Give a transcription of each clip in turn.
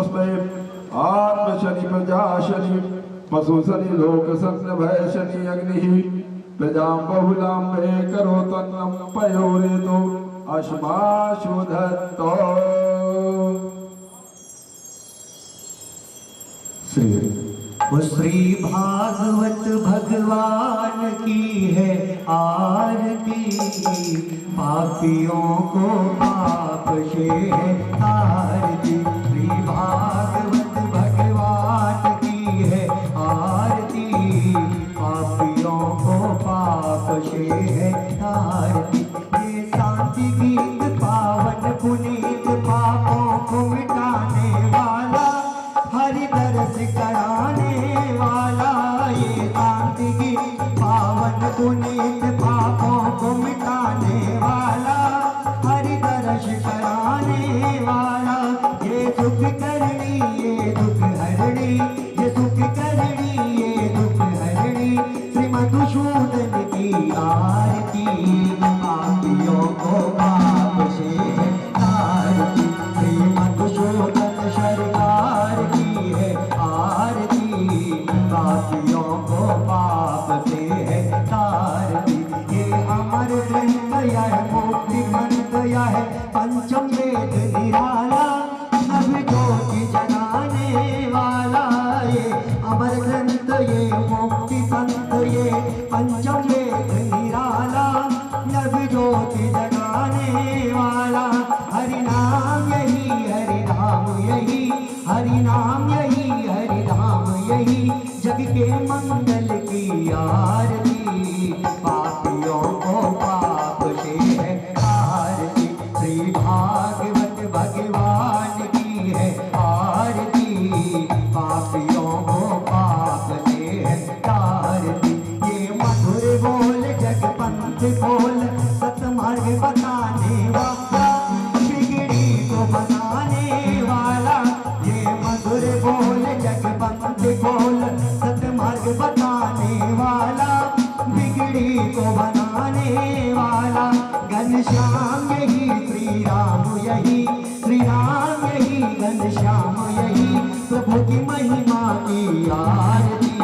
नमस्ते। आत्म शनि प्रजा शनि पशु शनि लोक सत्य भय शनि अग्नि प्रजा बहुलां वे करो तन्नम पयोरे तो अश्माशुधत्तो। श्री भागवत भगवान की है आरती, पापियों को पाप से है आरती। श्री भागवत भगवान की है आरती, पापियों को पाप से है आरती। ये शांति गीत पावन पुनीत पापों को मिटाने वाला, हरि दरस कराने वाला। ये शांति गीत पावन पुनीत पापों को मिटाने वाला, हरि दरस कराने वाला। ये सुख करनी ये दुख हरणी, ये सुख करनी ये दुख हरणी। श्री मधुसूदन की आरती, पापियों को पाप से है आरती। श्री मधुसूदन सरकार की है आरती, पापियों को पाप से है आरती। ये अमर ग्रंथ यह मुक्ति ग्रंथ यह पंचम वेद निराला, अब ज्योति जगाने वाला। ये अमर ग्रंथ ये मुक्ति पंथ ये पंचम वेद निराला, नव ज्योति जगाने वाला। हरि नाम यही हरि नाम यही, हरि नाम यही हरि नाम यही, जग के मंगल की आरती। पापियों को पाप से है आरती, श्री भागवत भगवान की है आरती, पापियों को पाप से है आरती। ये मधुर बोल जगपंथ बोल, सतमार्ग बताने वाला, बिगड़ी को बनाने वाला। ये मधुर बोल जगपंथ बोल, सतमार्ग बताने वाला, बिगड़ी को बनाने वाला। घनश्याम यही श्री राम यही, श्री राम यही घनश्याम यही, प्रभु की महिमा की आरती।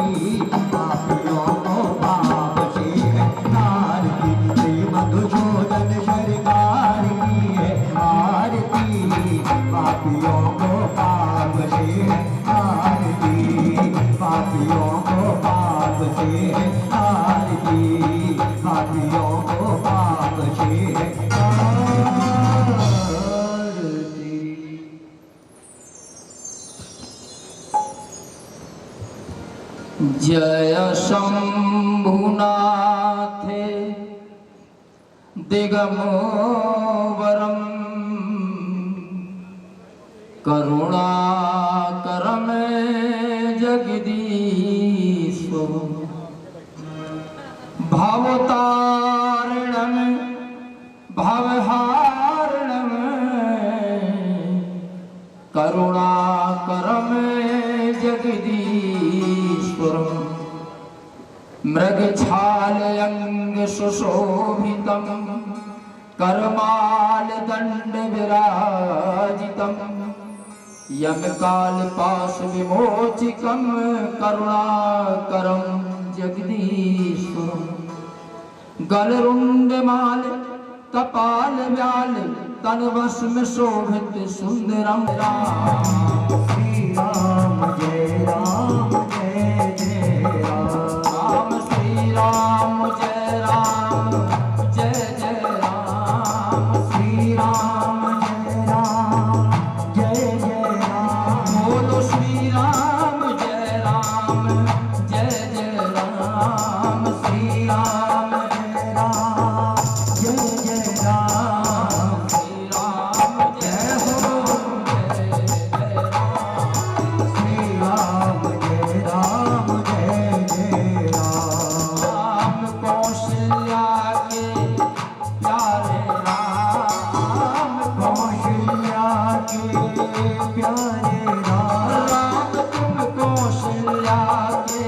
पापियों को पाप से है आरती, श्री मधुसूदन सरकार की है आरती। पापियों को पाप से है आरती, पापियों को पाप से है आरती, पापियों को पाप से है आरती। जय शंभुनाथे दिगंबरम, करुणाकरं जगदीश्वर, भवतारिणं भवहारिणं, करुणाकरं जगदीश्वरम्। मृगछालयंग सुशोभितं, करमालदंड विराजितं, यमकालपाश विमोचकं, करुणाकरं जगदीश्वरम्। गलरुंडमाल कपाल व्याल, तनवस्म शोभित सुंदरम। राम श्री राम जय राम जय जय राम, राम श्री राम जय राम जय जय राम। श्री राम जय राम जय जय राम। बोलो श्री राम जय राम जय जय राम। श्री राम जय राम जय जय राम। श्री राम जय हो जय जय राम। श्री राम जय राम जय जय राम। राम कौशल्या के प्यारे राम, कौशल्या के प्यारे राम। राम तुम कौशल्या के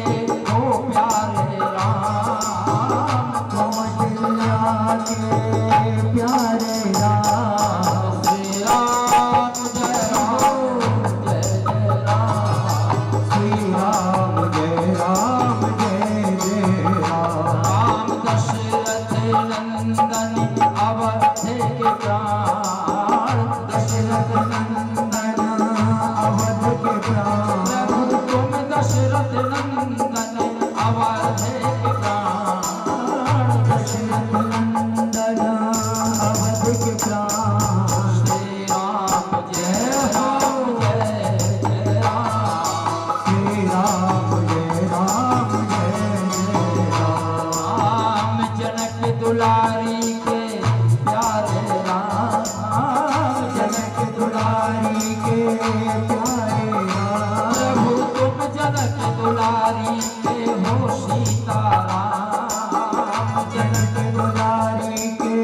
हो प्यारे राम। कौशल्या के प्यारे राम। श्री राम जय हो जय राम प्रभु तुम जनक दुलारी के हो सीताराम। जनक दुलारी के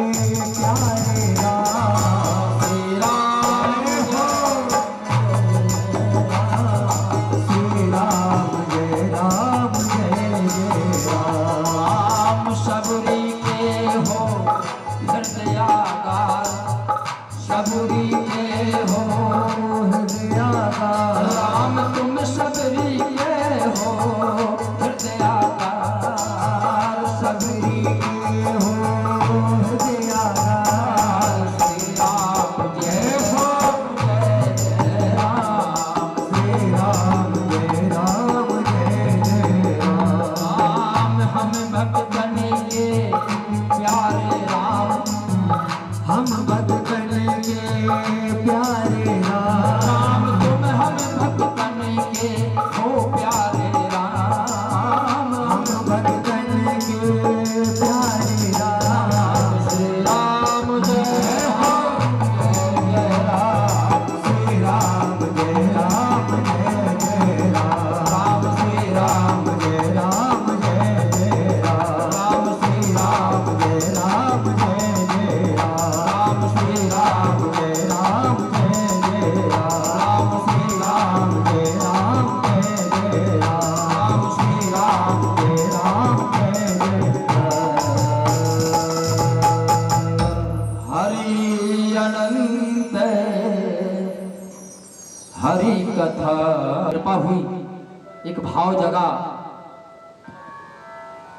प्यारे राम श्री राम हो श्री राम जय राम जय जय राम राम सबरी के हो हृदयागार, सबरी के हो हृदयागार राम तुम सबरी के हो हृदयागार। सबरी के हो हृदयागार श्री राम जय हो जय जय राम। श्री राम जय जय राम राम हम भक्तन के प्यारे राम, हम भक्तन के प्यारे राम राम तुम हम भक्तन के हो प्यारे राम। हम भक्तन के प्यारे राम श्री राम जय हो जय जय राम। श्री राम जय जय राम श्री राम जय राम जय राम राम श्री राम जय राम जय राम राम श्री राम जय राम जय राम राम श्री राम जय राम जय राम राम श्री राम जय राम जय हरि अनंत हरि कथा। कृपा हुई, एक भाव जगा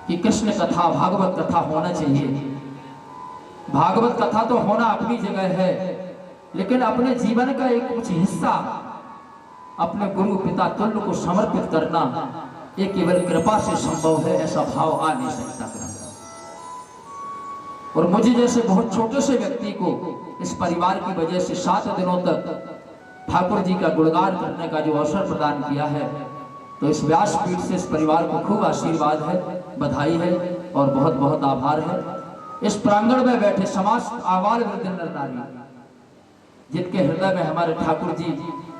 कि कृष्ण कथा भागवत कथा होना चाहिए। भागवत कथा तो होना अपनी जगह है, लेकिन अपने जीवन का एक कुछ हिस्सा अपने गुरु पिता तुल्य को समर्पित करना ये केवल कृपा से संभव है। ऐसा भाव आ नहीं सकता। और मुझे जैसे बहुत छोटे से व्यक्ति को इस परिवार की वजह से 7 दिनों तक ठाकुर जी का गुणगान करने का जो अवसर प्रदान किया है, तो इस व्यासपीठ से इस परिवार को खूब आशीर्वाद है, बधाई है और बहुत बहुत आभार है। इस प्रांगण में बैठे समस्त आबाल वृद्ध नर नारी, जिनके हृदय में हमारे ठाकुर जी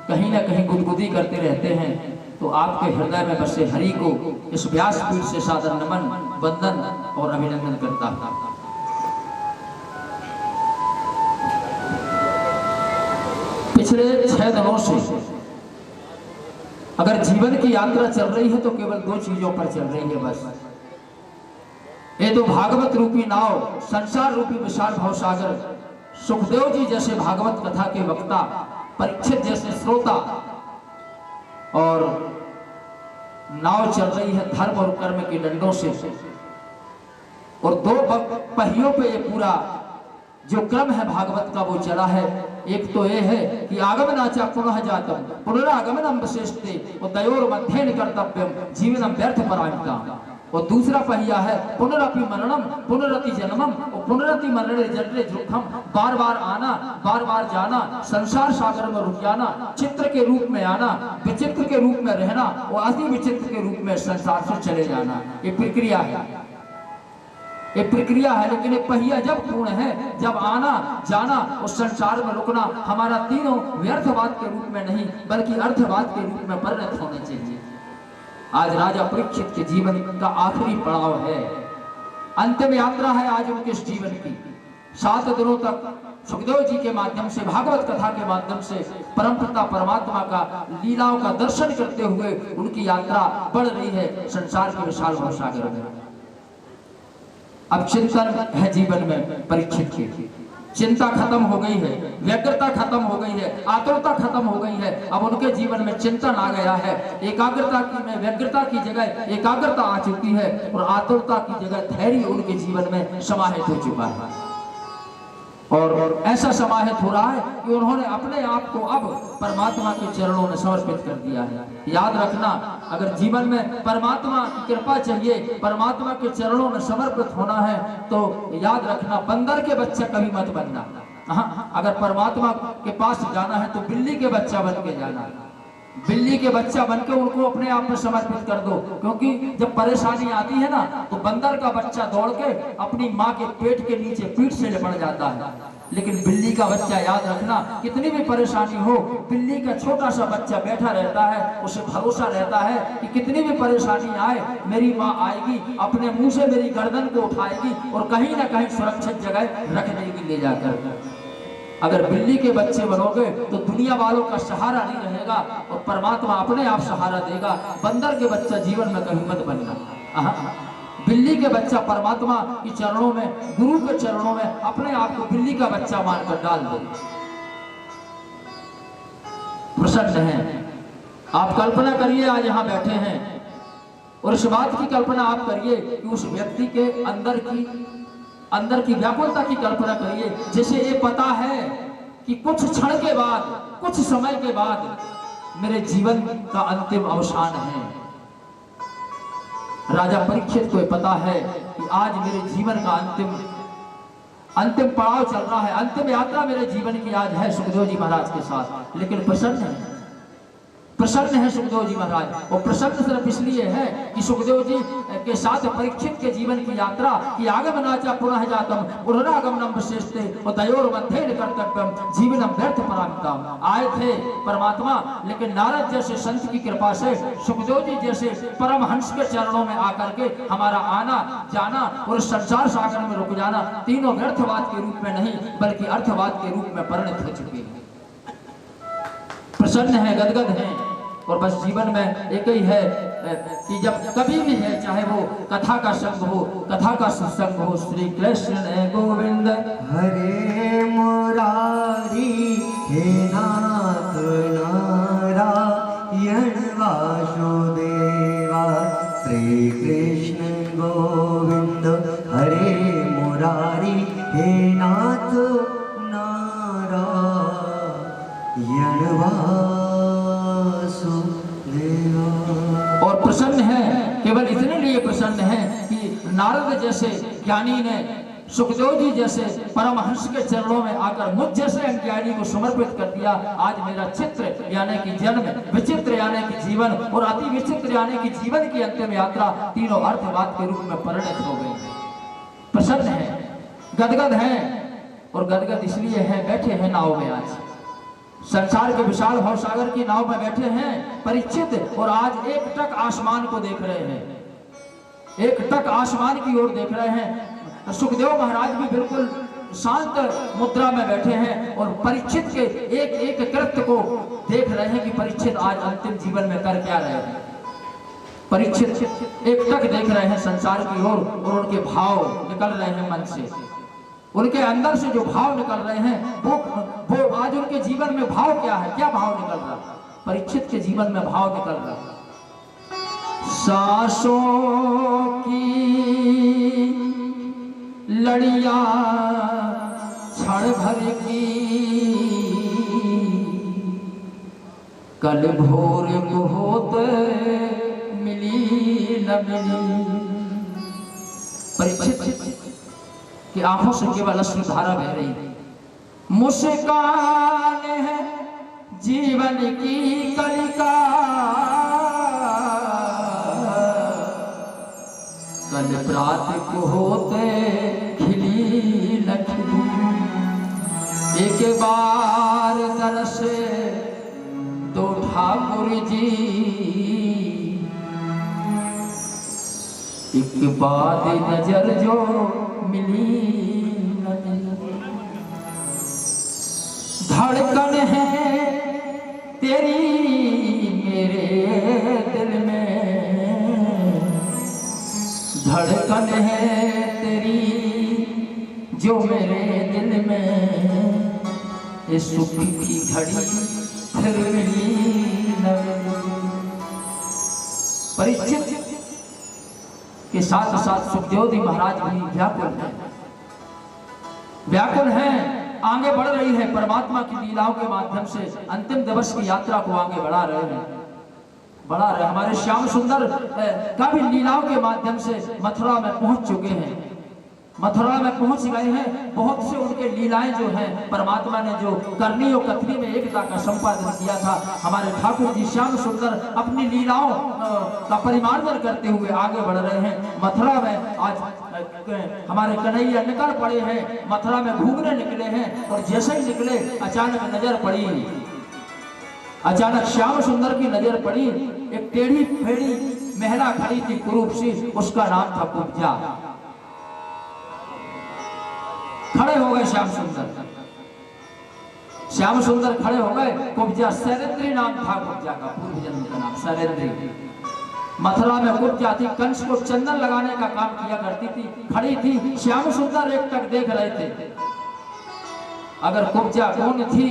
कहीं ना कहीं गुदगुदी करते रहते हैं, तो आपके हृदय में बसे हरि को इस व्यासपीठ से सादर नमन, वंदन और अभिनंदन करता हूं। पिछले 6 दिनों से अगर जीवन की यात्रा चल रही है तो केवल 2 चीजों पर चल रही है बस। ये तो भागवत रूपी नाव, संसार रूपी विशाल भवसागर, सुखदेव जी जैसे भागवत कथा के वक्ता, परीक्षित जैसे श्रोता, और नाव चल रही है धर्म और कर्म के डंडों से। और 2 पहियों पे ये पूरा जो क्रम है भागवत का वो चला है। एक तो ये है कि आगमनाचा पुनः जातम पुनरागमनम विशेषते दयोर मध्येन कर्तव्यम जीवनम व्यर्थ परायणता। और दूसरा पहिया है पुनरपि मरणम पुनरति जन्मम और पुनरति मरणे जन्मे दुखम। बार बार आना, बार बार जाना, संसार सागर में रुक जाना, चित्र के रूप में आना, विचित्र के रूप में रहना और अति विचित्र के रूप में संसार से चले जाना। ये प्रक्रिया है, ये प्रक्रिया है। लेकिन एक पहिया जब पूर्ण है, जब आना जाना और संसार में रुकना, हमारा तीनों व्यर्थवाद के रूप में नहीं बल्कि अर्थवाद के रूप में परिणत होने चाहिए। आज राजा परीक्षित के जीवन का आखिरी पड़ाव है, अंतिम यात्रा है आज उनके इस जीवन की। 7 दिनों तक सुखदेव जी के माध्यम से, भागवत कथा के माध्यम से परमपिता परमात्मा का लीलाओं का दर्शन करते हुए उनकी यात्रा बढ़ रही है संसार के विशाल भवसागर में। अब चिंतन है जीवन में परीक्षित की, चिंता खत्म हो गई है, व्यग्रता खत्म हो गई है, आतुरता खत्म हो गई है। अब उनके जीवन में चिंतन आ गया है, एकाग्रता की में व्यग्रता की जगह एकाग्रता आ चुकी है और आतुरता की जगह धैर्य उनके जीवन में समाहित हो चुका है। और ऐसा समाहित हो रहा है कि उन्होंने अपने आप को अब परमात्मा के चरणों में समर्पित कर दिया है। याद रखना, अगर जीवन में परमात्मा की कृपा चाहिए, परमात्मा के चरणों में समर्पित होना है, तो याद रखना बंदर के बच्चे कभी मत बनना। हाँ, अगर परमात्मा के पास जाना है तो बिल्ली के बच्चा बन के जाना। बिल्ली के बच्चा बनकर उनको अपने आप में समर्पित कर दो, क्योंकि जब परेशानी आती है ना तो बंदर का बच्चा दौड़ के अपनी माँ के पेट के नीचे पीठ से लिपट जाता है। लेकिन बिल्ली का बच्चा याद रखना, कितनी भी परेशानी हो, बिल्ली का छोटा सा बच्चा बैठा रहता है, उसे भरोसा रहता है कि कितनी भी परेशानी आए मेरी माँ आएगी, अपने मुंह से मेरी गर्दन को उठाएगी और कहीं ना कहीं सुरक्षित जगह रख देगी ले जाकर। अगर बिल्ली के बच्चे बनोगे तो दुनिया वालों का सहारा नहीं रहेगा और परमात्मा अपने आप सहारा देगा। बंदर के बच्चा जीवन में कहीं मत बनना। बिल्ली के बच्चा परमात्मा के चरणों में, गुरु के चरणों में अपने आप को बिल्ली का बच्चा मानकर डाल दो। प्रसन्न है। आप कल्पना करिए आज यहाँ बैठे हैं और इस बात की कल्पना आप करिए कि उस व्यक्ति के अंदर की व्याकुलता की कल्पना करिए, जैसे ये पता है कि कुछ क्षण के बाद, कुछ समय के बाद मेरे जीवन का अंतिम अवसान है। राजा परीक्षित को पता है कि आज मेरे जीवन का अंतिम पड़ाव चल रहा है, अंतिम यात्रा मेरे जीवन की आज है सुखदेव जी महाराज के साथ। लेकिन प्रसन्न है सुखदेव जी महाराज। और प्रसन्न सिर्फ इसलिए है कि सुखदेव जी के साथ परीक्षित के जीवन की यात्रा की आगमनाचा पुनः जातम पुनरागमनम विशेषते और तयोर्मध्येन कर्तव्यम जीवनम व्यर्थ परामितम। आए थे परमात्मा, लेकिन नारद जैसे संत की कृपा से, सुखदेव जी जैसे परमहंस के चरणों में आकर के हमारा आना जाना और संसार सागर में रुक जाना तीनों व्यर्थवाद के रूप में नहीं बल्कि अर्थवाद के रूप में परिणत हो चुके हैं। प्रसन्न है, गदगद है। और बस जीवन में एक ही है कि जब कभी भी है, चाहे वो कथा का संग हो, कथा का सत्संग हो, श्री कृष्ण गोविंद हरे मुरारी हे नाथ नारायण वासुदेवा। श्री कृष्ण गोविंद हरे मुरारी हे नाथ नारायण और प्रसन्न है। केवल इतने लिए प्रसन्न है कि नारद जैसे ज्ञानी ने सुखदेव जी जैसे परमहंस के चरणों में आकर मुझ जैसे अज्ञानी को समर्पित कर दिया। आज मेरा चित्र यानी कि जन्म, विचित्र यानी कि जीवन और अति विचित्र यानी कि जीवन की अंतिम यात्रा तीनों अर्थवाद के रूप में परिणत हो गई। प्रसन्न है, गदगद है। और गदगद इसलिए है, बैठे हैं नाव में, आज संसार के विशाल भवसागर की नाव में बैठे हैं परीक्षित, और आज एक टक आसमान को देख रहे हैं, एक टक आसमान की ओर देख रहे हैं। सुखदेव महाराज भी बिल्कुल शांत मुद्रा में बैठे हैं और परीक्षित के एक एक कृत्य को देख रहे हैं कि परीक्षित आज अंतिम जीवन में कर क्या रहे हैं। परीक्षित एक टक देख रहे हैं संसार की ओर और उनके भाव निकल रहे हैं मन से, उनके अंदर से जो भाव निकल रहे हैं वो आज उनके जीवन में भाव क्या है, क्या भाव निकल रहा है। परीक्षित के जीवन में भाव निकल रहा है, सांसों की लड़िया क्षण भर की, कल भोर को होते मिली न मिली। परीक्षित कि आंखों से केवल अश्रु धारा बह रही है। मुस्कान है जीवन की कलिका, कल प्रात को होते खिली न खिली। एक बार तरसे दो ठाकुर जी, एक बाद नजर जो मिली न मिली। धड़कन है तेरी मेरे दिल में, धड़कन है तेरी जो मेरे दिल में। इस सुख की घड़ी फिर मिली न मिली। परीक्षित के साथ साथ सुखदेव जी महाराज भी व्याकुल हैं, आगे बढ़ रही है परमात्मा की लीलाओं के माध्यम से अंतिम दिवस की यात्रा को आगे बढ़ा रहे हैं। हमारे श्याम सुंदर का भी लीलाओं के माध्यम से मथुरा में पहुंच चुके हैं, मथुरा में पहुंच गए हैं। बहुत से उनके लीलाएं जो हैं, परमात्मा ने जो करनी और कथनी में एकता का संपादन किया था, हमारे ठाकुर जी श्याम सुंदर अपनी लीलाओं का परिमार्जन करते हुए आगे बढ़ रहे हैं। मथुरा में आज हमारे कन्हैया निकल पड़े हैं, मथुरा में घूमने निकले हैं। और जैसे ही निकले अचानक नजर पड़ी, अचानक श्याम सुंदर की नजर पड़ी। एक टेढ़ी फेड़ी महिला खड़ी थी कुरूप सी, उसका नाम था कुब्जा। खड़े हो गए श्याम सुंदर, श्याम सुंदर खड़े हो गए। कुब्जा शैलेंद्री नाम था कुब्जा का, पूर्व जन्म का नाम शैलेंद्री। मथुरा में कुब्जा थी, कंस को चंदन लगाने का काम किया करती थी। खड़ी थी, श्याम सुंदर एक टक देख रहे थे। अगर कुब्जा कौन थी,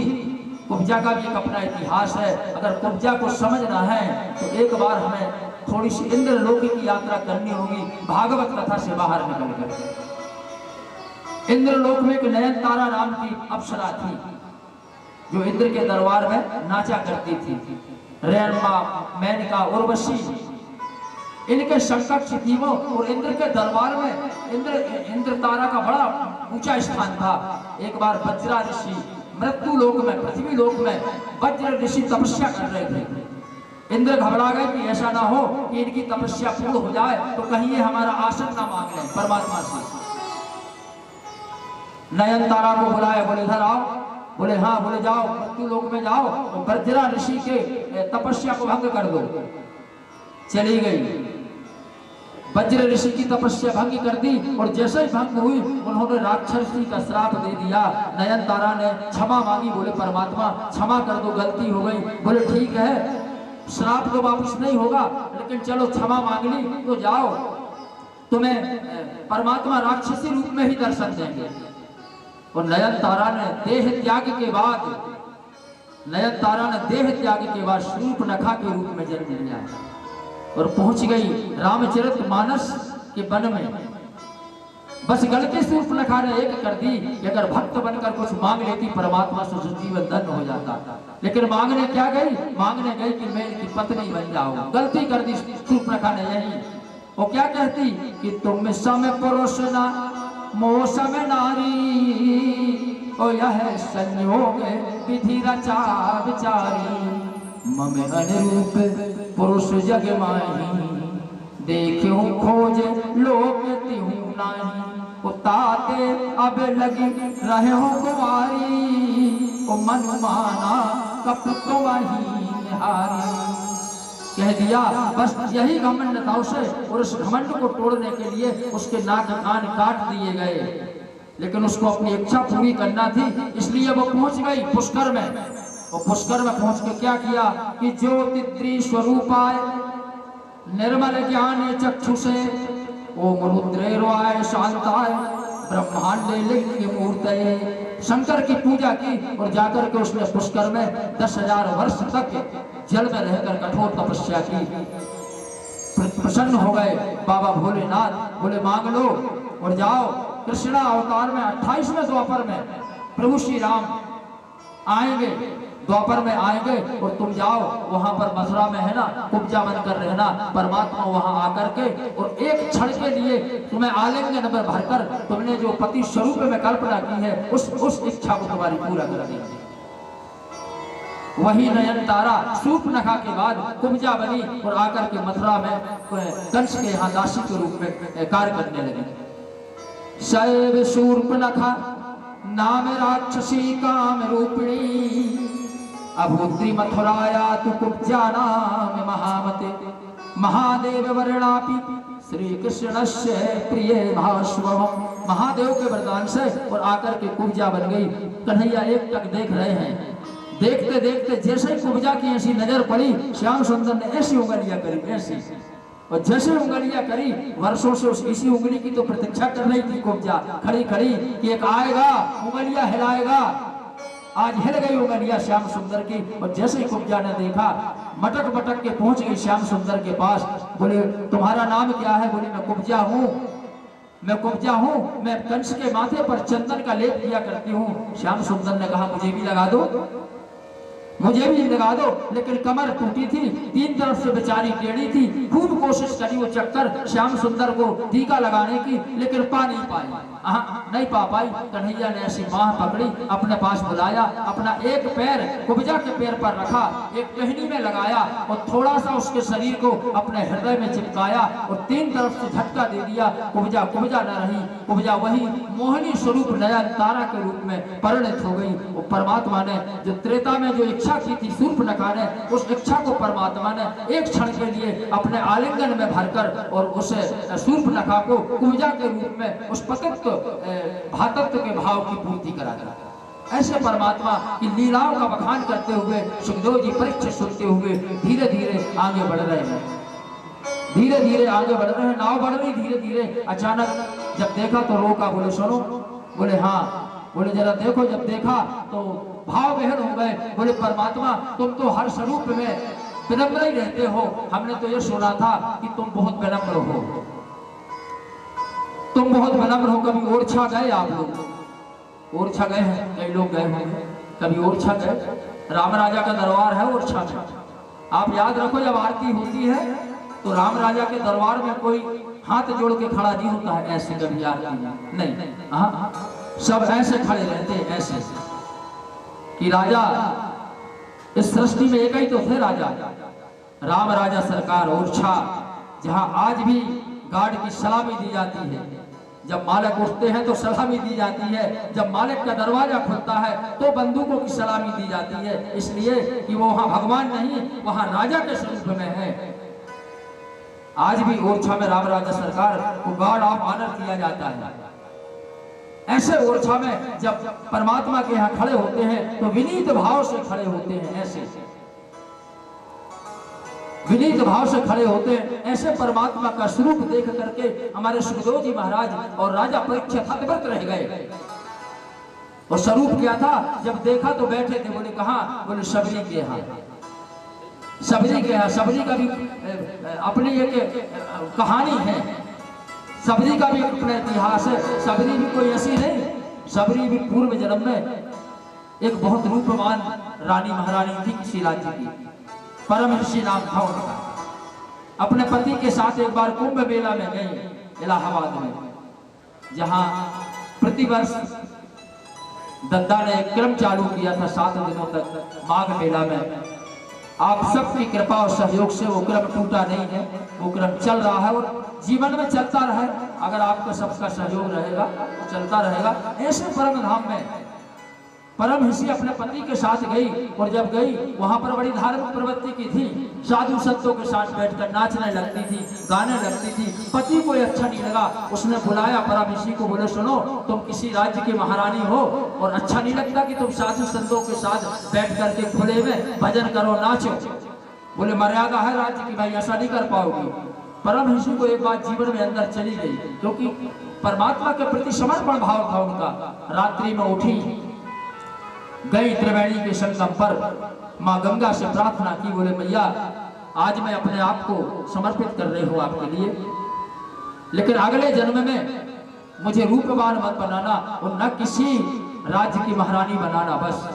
कुब्जा का भी एक अपना इतिहास है। अगर कुब्जा को समझना है तो एक बार हमें थोड़ी सी इंद्रलोक की यात्रा करनी होगी, भागवत कथा से बाहर निकल कर। इंद्रलोक में एक नयनतारा नाम की अप्सरा थी जो इंद्र के दरबार में नाचा करती थी। रेणुका, मेनका, उर्वशी इनके समकक्ष थी वो। और इंद्र के दरबार में इंद्र तारा का बड़ा ऊंचा स्थान था। एक बार वज्रा ऋषि मृत्यु लोक में, पृथ्वी लोक में वज्र ऋषि तपस्या कर रहे थे। इंद्र घबरा गए कि ऐसा ना हो कि इनकी तपस्या पूर्ण हो जाए तो कहीं ये हमारा आसन ना मांग लें परमात्मा से। नयनतारा को बुलाया, बोले इधर आओ। बोले हाँ। बोले जाओ मृत्यु लोक में जाओ और वज्रा ऋषि के तपस्या को भंग कर दो। चली गई, वज्र ऋषि की तपस्या भंग कर दी। और जैसे ही भंग हुई उन्होंने राक्षसी का श्राप दे दिया। नयनतारा ने क्षमा मांगी, बोले परमात्मा क्षमा कर दो, गलती हो गई। बोले ठीक है, श्राप तो वापस नहीं होगा, लेकिन चलो क्षमा मांग ली तो जाओ, तुम्हें परमात्मा राक्षसी रूप में ही दर्शन देंगे। और नयनतारा ने देह त्याग के बाद शूर्पणखा के रूप में जन्म लिया और पहुंच गई रामचरितमानस के वन में। बस गलती शूर्पणखा ने एक कर दी कि अगर भक्त बनकर कुछ मांग लेती परमात्मा से जीवन धन्य हो जाता। लेकिन मांगने क्या गई, मांगने गई कि मैं इनकी पत्नी बन जाऊं। गलती कर दी शूर्पणखा ने यही। वो क्या कहती कि तुम समय पुरुष ना मौसम नारी, ओ यह संयोग विधि रचा विचारी। मम अनुरूप पुरुष जग माही, देखूं खोज लोक तिहूं नाही। उताते अब लगी रहे हो कुमारी, ओ मन माना कपट वही निहारी। कह दिया बस यही घमंड था उसे, और उस घमंड को तोड़ने के लिए उसके नाक कान काट दिए गए। लेकिन उसको अपनी इच्छा पूरी करना थी, इसलिए वो पहुंच गई पुष्कर में। वो पुष्कर में पहुंच के क्या किया कि ज्योतित्री स्वरूपाय निर्मल ज्ञान चक्षु से, ओम रुद्रेर्वाय शांताय ब्रह्मांडे लिंग मूर्तये। शंकर की पूजा की और जाकर के उसने पुष्कर में 10,000 वर्ष तक जल में रहकर कठोर तपस्या की। प्रसन्न हो गए बाबा भोलेनाथ। बोले मांग लो और जाओ। कृष्णा अवतार में 28वें द्वापर में प्रभु श्री राम आएंगे, द्वापर में आएंगे और तुम जाओ वहां पर मथुरा में है ना, कुब्जा बनकर रहना। परमात्मा वहां आकर के और एक क्षण के लिए तुम्हें आलिंगन में भरकर तुमने जो पति स्वरूप में कल्पना की है उस इच्छा को तुम्हारी पूरा कर देंगे। वही नयनतारा शूर्पणखा के बाद कुब्जा बनी और आकर के मथुरा में कंस के यहाँ दासी के रूप में कार्य करने लगी। शैव शूर्पणखा नाम राक्षसी काम रूपिणी, अभूद्री मथुराया तु कुब्जा नाम महामते। महादेव वर्णापि श्री कृष्णस्य प्रिय भास्वम। महादेव के वरदान से और आकर के कुब्जा बन गई। कन्हैया एक टक देख रहे हैं। देखते देखते जैसे ही कुब्जा की ऐसी नजर पड़ी, श्याम सुंदर ने ऐसी उंगलियां करी, ऐसी। और जैसे उंगलियां करी, वर्षों से उस इसी उंगली की तो प्रतीक्षा कर रही थी कुब्जा, खड़ी खड़ी कि एक आएगा उंगलियां हिलाएगा। आज हिल गई उंगलियां श्याम सुंदर की। और जैसे ही कुब्जा ने देखा, मटक मटक के पहुंच गई श्याम सुंदर के पास। बोले तुम्हारा नाम क्या है? बोली मैं कुब्जा हूँ, मैं कुब्जा हूँ, मैं कंस के माथे पर चंदन का लेप किया करती हूँ। श्याम सुंदर ने कहा मुझे भी लगा दो। मुझे भी लगा दो, लेकिन कमर टूटी थी, तीन तरफ से बेचारी टेढ़ी थी। खूब कोशिश करी वो चक्कर श्याम सुंदर को टीका लगाने की, लेकिन पा नहीं पाई। नहीं पा पाई। कन्हैया ने ऐसी बाह पकड़ी, अपने पास बुलाया, अपना एक पैर कुब्जा के पैर पर रखा, एक टहनी में लगाया और थोड़ा सा उसके शरीर को अपने हृदय में चिपकाया और तीन तरफ से झटका दे दिया। कुब्जा कुब्जा न रही, कुब्जा वही मोहिनी स्वरूप नया तारा के रूप में परिणत हो गई। वो परमात्मा ने जो त्रेता में जो इच्छा की थी शूर्पणखा ने, उस इच्छा को परमात्मा ने एक क्षण के लिए अपने आलिंगन में भरकर और उसे शूर्पणखा को कुब्जा के रूप में उस पतित्व भातत्व के भाव की पूर्ति करा दिया। ऐसे परमात्मा की लीलाओं का बखान करते हुए सुखदेव जी परीक्षा सुनते हुए धीरे धीरे आगे बढ़ रहे हैं, धीरे धीरे आगे बढ़ रहे हैं। नाव बढ़ रही धीरे धीरे। अचानक जब देखा तो रोका, बोले सुनो, बोले हाँ, बोले जरा देखो। जब देखा तो भाव विहल हो गए। बोले परमात्मा तुम तो हर स्वरूप में विनम्र ही रहते हो, हमने तो ये सुना था कि तुम बहुत विनम्र हो, तुम बहुत विनम्र हो। कभी ओरछा गए आप लोग? ओरछा गए हैं, कई लोग गए होंगे। कभी ओरछा गए? राम राजा का दरबार है ओरछा में। आप याद रखो, जब आरती होती है तो राम राजा के दरबार में कोई हाथ जोड़ के खड़ा नहीं होता है ऐसे कभी आरती में, नहीं। हाँ, सब ऐसे खड़े रहते हैं, ऐसे कि राजा इस सृष्टि में एक ही तो थे राजा, राम राजा सरकार ओरछा, जहां आज भी गार्ड की सलामी दी जाती है। जब मालिक उठते हैं तो सलामी दी जाती है, जब मालिक का दरवाजा खुलता है तो बंदूकों की सलामी दी जाती है, इसलिए कि वो वहां भगवान नहीं, वहां राजा के स्वरूप में है। आज भी ओरछा में राम राजा सरकार को गार्ड ऑफ ऑनर किया जाता है। ऐसे ओरछा में जब परमात्मा के यहाँ खड़े होते हैं तो विनीत भाव से खड़े होते हैं, ऐसे विनीत भाव से खड़े होते हैं। ऐसे परमात्मा का स्वरूप देख करके हमारे सुखदेव जी महाराज और राजा परीक्षित हतप्रत रह गए। और स्वरूप क्या था? जब देखा तो बैठे थे। बोले कहाँ? बोले सबरी के यहाँ। सबरी के यहाँ, सबरी का भी अपनी एक कहानी है, सबरी का भी अपना इतिहास है। सबरी भी कोई ऐसी नहीं, सबरी भी पूर्व जन्म में एक बहुत रूपवान रानी महारानी थी किसी राज्य की, परम ऋषि नाम था उनका। अपने पति के साथ एक बार कुंभ मेला में गई इलाहाबाद में, जहां प्रतिवर्ष दद्दा ने एक क्रम चालू किया था 7 दिनों तक माघ मेला में। आप सबकी कृपा और सहयोग से वो क्रम टूटा नहीं है, वो क्रम चल रहा है और जीवन में चलता रहे। अगर आपका सबका सहयोग रहेगा तो चलता रहेगा। ऐसे परम धाम में परम ऋषि अपने पति के साथ गई, और जब गई वहां पर बड़ी धार्मिक प्रवृत्ति की थी, साधु संतों के साथ बैठकर नाचने लगती थी, गाने लगती थी। पति को अच्छा नहीं लगा, उसने बुलाया परम ऋषि को। बोले सुनो, तुम किसी राज्य की महारानी हो और अच्छा नहीं लगता कि तुम साधु संतों के साथ बैठ करके खुले में भजन करो, नाचो। बोले मर्यादा है राज्य की भाई, ऐसा नहीं कर पाओगी। परम ऋषि को एक बात जीवन में अंदर चली गई, क्योंकि परमात्मा के प्रति समर्पण भाव था उनका। रात्रि में उठी, गई त्रिवेणी के संगम पर, माँ गंगा से प्रार्थना की। बोले मैया, आज मैं अपने आप को समर्पित कर रही हूँ आपके लिए, लेकिन अगले जन्म में मुझे रूपवान मत बनाना और न किसी राज्य की महारानी बनाना बस।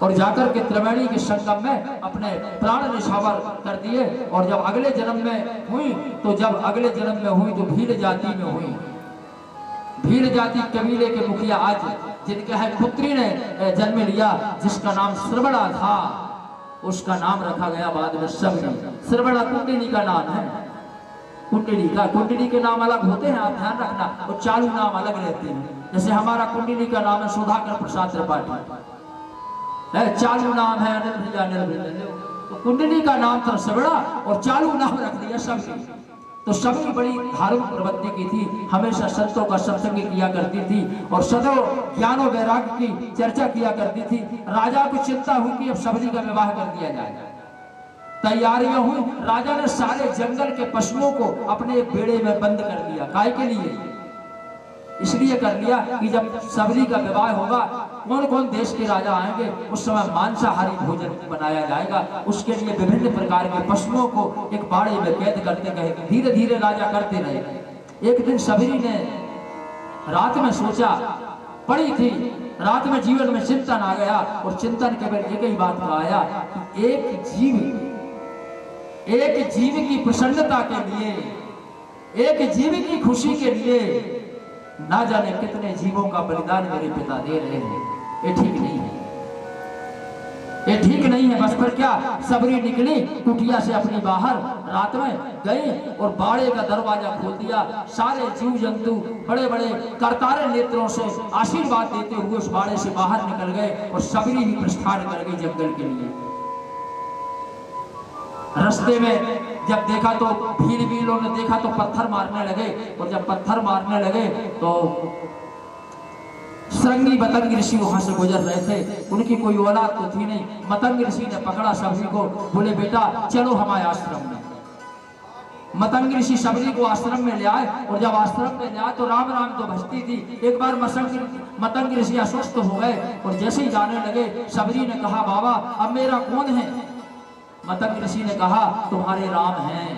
और जाकर के त्रिवेणी के संगम में अपने प्राण निछावर कर दिए। और जब अगले जन्म में हुई तो भीड़ जाति में हुई। भीड़ जाति कबीले के मुखिया आज जिनके है पुत्री ने जन्म लिया, जिसका नाम श्रवणा था, उसका नाम रखा गया बाद में सबरी। श्रवणा कुंडली का नाम है, कुंडली के नाम अलग होते हैं, आप ध्यान रखना, और चालू नाम अलग रहते हैं। जैसे हमारा कुंडली का नाम है सुधाकर प्रसाद त्रिपाठी, चालू नाम है अनिल भैया, तो कुंडली का नाम था श्रवणा और चालू नाम रख दिया सबरी। तो सबरी बड़ी धार्मिक प्रवृत्ति की थी, हमेशा संतों का सत्संग किया करती थी और सदैव ज्ञान और वैराग्य की चर्चा किया करती थी। राजा को चिंता हुई कि अब सबरी का विवाह कर दिया जाए। तैयारियां हुई, राजा ने सारे जंगल के पशुओं को अपने एक बेड़े में बंद कर दिया। काय के लिए? इसलिए कर लिया कि जब सबरी का विवाह होगा, कौन कौन देश के राजा आएंगे, उस समय मांसाहारी भोजन बनाया जाएगा। उसके लिए विभिन्न प्रकार के पशुओं को एक बाड़े में कैद करते गए। धीरे धीरे राजा करते रहे। एक दिन सबरी ने रात में सोचा, पड़ी थी रात में जीवन में चिंतन आ गया और चिंतन केवल एक ही बात का आया कि एक जीव की प्रसन्नता के लिए, एक जीव की खुशी के लिए ना जाने कितने जीवों का बलिदान मेरे पिता दे रहे हैं। ये ठीक नहीं है, ये ठीक नहीं है। बस फिर क्या, सबरी निकली कुटिया से अपनी बाहर, रात में गई और बाड़े का दरवाजा खोल दिया। सारे जीव जंतु बड़े बड़े करतारे नेत्रों से आशीर्वाद देते हुए उस बाड़े से बाहर निकल गए और सबरी भी प्रस्थान कर गई जंगल के लिए। रास्ते में जब देखा तो भीड़ ने देखा तो पत्थर मारने लगे, और जब पत्थर मारने लगे तो श्रृंगी मतंग ऋषि वहां से गुजर रहे थे। उनकी कोई औलाद तो थी नहीं। मतंग ऋषि ने पकड़ा सबरी को, बोले बेटा चलो हमारे आश्रम में। मतंग ऋषि सबरी को आश्रम में ले आए, और जब आश्रम में ले आए तो राम राम तो भजती थी। एक बार मतंग ऋषि अस्वस्थ हो गए और जैसे ही जाने लगे सबरी ने कहा बाबा अब मेरा कौन है? मतंग ऋषि ने कहा तुम्हारे राम हैं।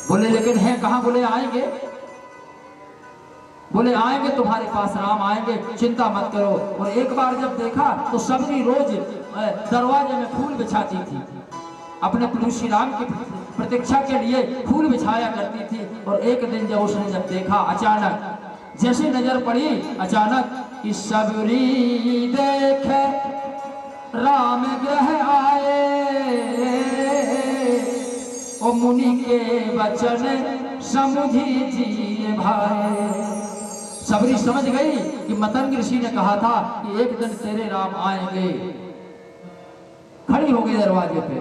बोले लेकिन हैं कहां? बोले आएंगे, बोले आएंगे तुम्हारे पास राम आएंगे, चिंता मत करो। और एक बार जब देखा तो सबरी रोज दरवाजे में फूल बिछाती थी, अपने प्रभु श्री राम की प्रतीक्षा के लिए फूल बिछाया करती थी। और एक दिन जब उसने जब देखा, अचानक जैसे नजर पड़ी, अचानक कि सबरी देखे राम ग्रह आए, ओ मुनि के वचन समुझी जी भाई। सबरी समझ गई कि मतंग ऋषि ने कहा था कि एक दिन तेरे राम आएंगे। खड़ी हो गई दरवाजे पे,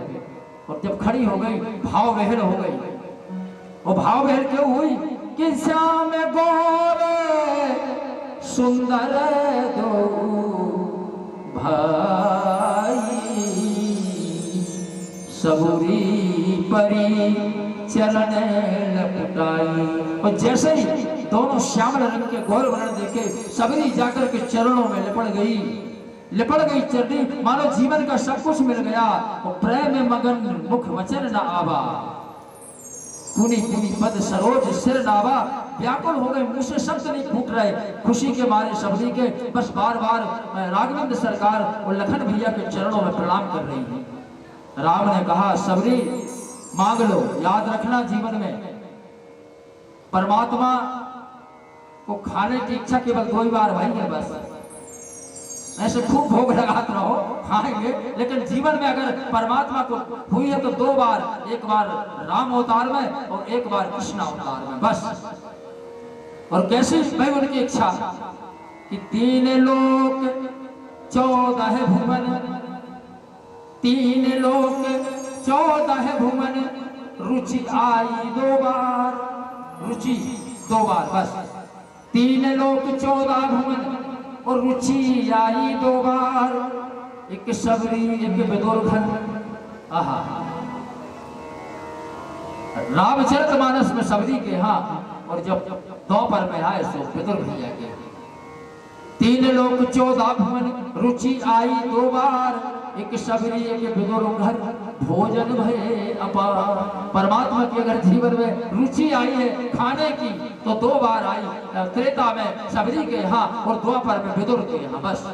और जब खड़ी हो गई भाव विहल हो गई। वो भाव विहल क्यों हुई? कि श्याम गोरे सुंदर दो भाई, सबरी परी चरण लपटाई। और जैसे ही दोनों श्यामल रंग के गौर वर्ण देखे, सबरी जाकर के चरणों में लिपट गई चरणी, मानो जीवन का सब कुछ मिल गया। और प्रेम में मगन मुख वचन न आवा, पुनि पुनि पद सरोज सिर नावा। व्याकुल हो गए, मुंह से शब्द नहीं फूट रहे खुशी के मारे सबरी के। बस बार बार राघवेंद्र सरकार और लखन भैया के चरणों में प्रणाम कर रही है। राम ने कहा सबरी मांग लो, याद रखना जीवन में परमात्मा को खाने की इच्छा केवल 2 ही बार भाई है। बस ऐसे खूब भोग लगाते रहो, खाएंगे, लेकिन जीवन में अगर परमात्मा को हुई है तो 2 बार, एक बार राम अवतार में और एक बार कृष्ण अवतार में, बस। और कैसी भाई उनकी इच्छा कि 3 लोक 14 भुवन, 3 लोक 14 भुवन, रुचि आई 2 बार, रुचि 2 बार, बस। 3 लोक 14 भुवन और रुचि आई 2 बार, एक सबरी एक विदुरघन। आहा, रामचरितमानस में सबरी के हाँ, और जब दोपहर में आए सो विदुर भैया के। 3 लोक 14 भुवन, रुचि आई 2 बार, एक सबरी एक विदुरघन, भोजन भये अपार। परमात्मा की अगर जीवन में रुचि आई है खाने की तो 2 बार आई, त्रेता में सबरी के यहाँ और द्वापर में विदुर के यहाँ, बस।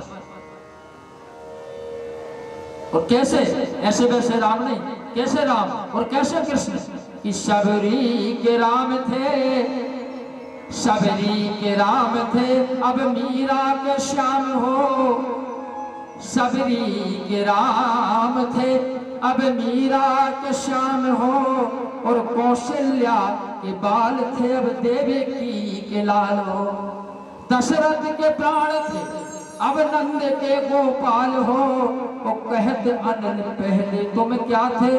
और कैसे? ऐसे वैसे राम नहीं, कैसे राम और कैसे कृष्ण? कि सबरी के राम थे, सबरी के राम थे, अब मीरा के श्याम हो। सबरी के राम थे, अब मीरा के श्याम हो। और कौशल्या के बाल थे, अब देवकी के लाल हो। दशरथ के प्राण थे, अब नंद के गोपाल हो। और कहते अनल पहले तुम क्या थे,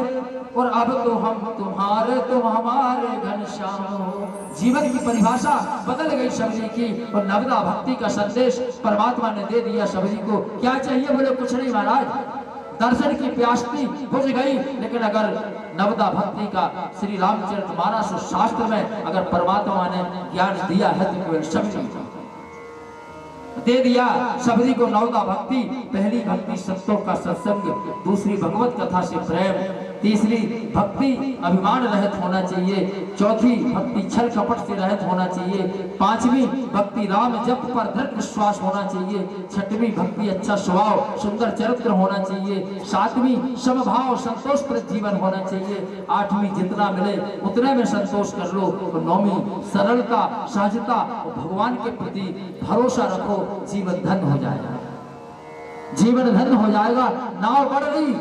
और अब तो हम तुम्हारे, तुम हमारे घनश्याम हो। जीवन की परिभाषा बदल गई सबरी की, और नवदा भक्ति का संदेश परमात्मा ने दे दिया सबरी को। क्या चाहिए? बोले कुछ नहीं महाराज, दर्शन की प्यासी बुझ गई। लेकिन अगर नवदा भक्ति का श्री रामचरितमानस शास्त्र में अगर परमात्मा ने ज्ञान दिया है तो केवल सबरी दे दिया। सबरी को नवदा भक्ति, पहली भक्ति संतों का सत्संग, दूसरी भगवत कथा से प्रेम, तीसरी भक्ति अभिमान रहित होना चाहिए। चौथी भक्ति छल कपट से रहित होना चाहिए। पांचवी भक्ति राम जप पर दृढ़ विश्वास होना चाहिए। छठवीं भक्ति अच्छा स्वभाव सुंदर चरित्र होना चाहिए। सातवीं समभाव संतोष पर जीवन होना चाहिए। आठवीं जितना मिले उतने में संतोष कर लो। और नौवीं सरलता सहजता और भगवान के प्रति भरोसा रखो, जीवन धन्य हो जाएगा। जीवन धन्य हो जाएगा। नाव बढ़ रही,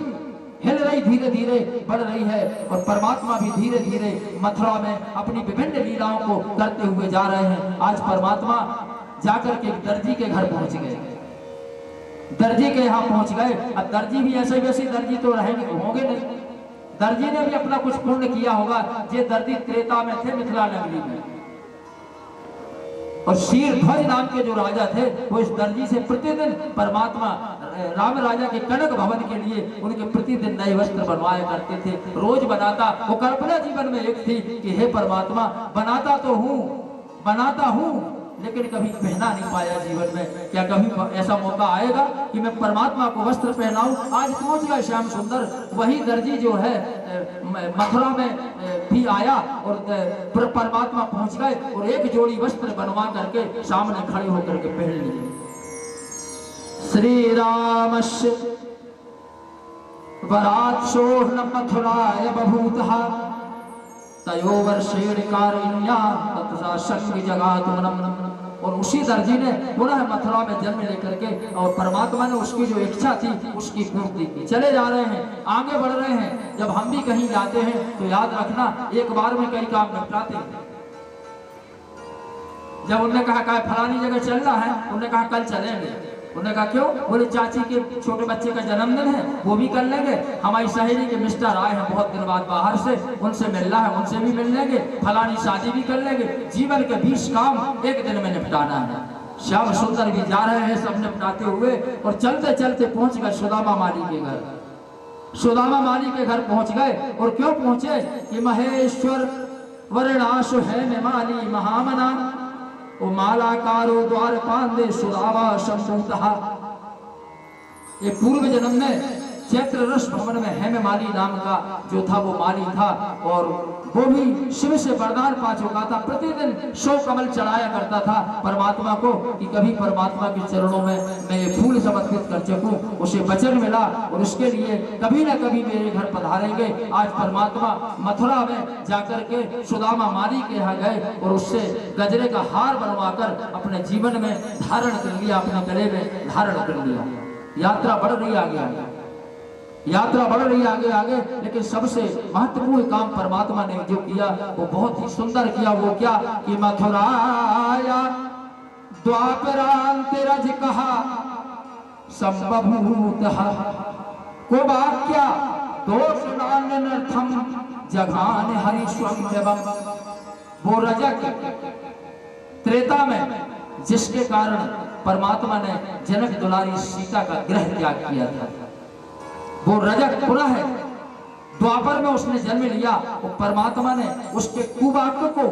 हिल रही, धीरे धीरे बढ़ रही है और परमात्मा भी धीरे धीरे मथुरा में अपनी विभिन्न लीलाओं को करते हुए जा रहे हैं। आज परमात्मा जाकर के दर्जी के घर पहुंच गए, दर्जी के यहाँ पहुंच गए। अब दर्जी भी ऐसे वैसे दर्जी तो रहेंगे होंगे नहीं, दर्जी ने भी अपना कुछ पुण्य किया होगा। ये दर्जी त्रेता में थे, मिथिला नगरी में, और शीरध्वज नाम के जो राजा थे वो इस दर्जी से प्रतिदिन परमात्मा राम राजा के कनक भवन के लिए उनके प्रतिदिन नए वस्त्र बनवाया करते थे। रोज बनाता। वो कल्पना जीवन में एक थी कि हे परमात्मा, बनाता तो हूँ लेकिन कभी पहना नहीं पाया जीवन में। क्या कभी ऐसा मौका आएगा कि मैं परमात्मा को वस्त्र पहनाऊं? आज पहुंच गया श्याम सुंदर। वही दर्जी जो है मथुरा में भी आया और परमात्मा पहुंच गए और एक जोड़ी वस्त्र बनवा करके सामने खड़े होकर के पहन लिए। श्री रामस्य वरात सोढ़ मथुराय बभूतः तयो वर्षेण कारिण्या तत्सा संग जगातुमनम। और उसी दर्जी ने पुनः मथुरा में जन्म लेकर के और परमात्मा ने उसकी जो इच्छा थी उसकी पूर्ति की। चले जा रहे हैं, आगे बढ़ रहे हैं। जब हम भी कहीं जाते हैं तो याद रखना, एक बार में कई काम निपटाते हैं। जब उन्होंने कहा फलानी जगह चलना है, उन्होंने कहा कल चलेंगे। उन्होंने कहा क्यों? बोले चाची के छोटे बच्चे का जन्मदिन है, वो भी कर लेंगे। हमारी सहेली के मिस्टर आए हैं बहुत दिन बाद बाहर से, उनसे मिलना है, उनसे भी मिल लेंगे। फलानी शादी भी कर लेंगे। जीवन के 20 काम एक दिन में निपटाना है। श्याम सुंदर भी जा रहे हैं सब निपटाते हुए और चलते चलते पहुंच गए सुदामा माली के घर। सुदामा माली के घर पहुंच गए और क्यों पहुंचे कि महेश्वर वर्णाश है में माली महामना ओ मालाकारो द्वार पांदे सुदामा संभूतः। ये पूर्व जन्म में चैत्र रस भवन में हेममाली नाम का जो था वो माली था और वो भी शिव से वरदान पा चुका था। प्रतिदिन 100 कमल चढ़ाया करता था परमात्मा को कि कभी परमात्मा के चरणों में मैं ये फूल समर्पित कर सकूं। उसे वचन मिला और उसके लिए कभी ना कभी मेरे घर पधारेंगे। आज परमात्मा मथुरा में जाकर के सुदामा माली के यहाँ गए और उससे गजरे का हार बनवाकर अपने जीवन में धारण कर लिया, अपने गले में धारण कर लिया। यात्रा बढ़ रही आगे, यात्रा बढ़ रही आगे, लेकिन सबसे महत्वपूर्ण काम परमात्मा ने जो किया वो बहुत ही सुंदर किया। वो क्या कि मथुराया द्वापरांत रज कहा संबभूतः को वाक्या दोषनान्यर्थम जघान हरिस्वम्यवम। वो रजक त्रेता में जिसके कारण परमात्मा ने जनक दुलारी सीता का गृह त्याग किया था, वो रजक पुनः है द्वापर में उसने जन्म लिया। और परमात्मा ने उसके कुवाक्य को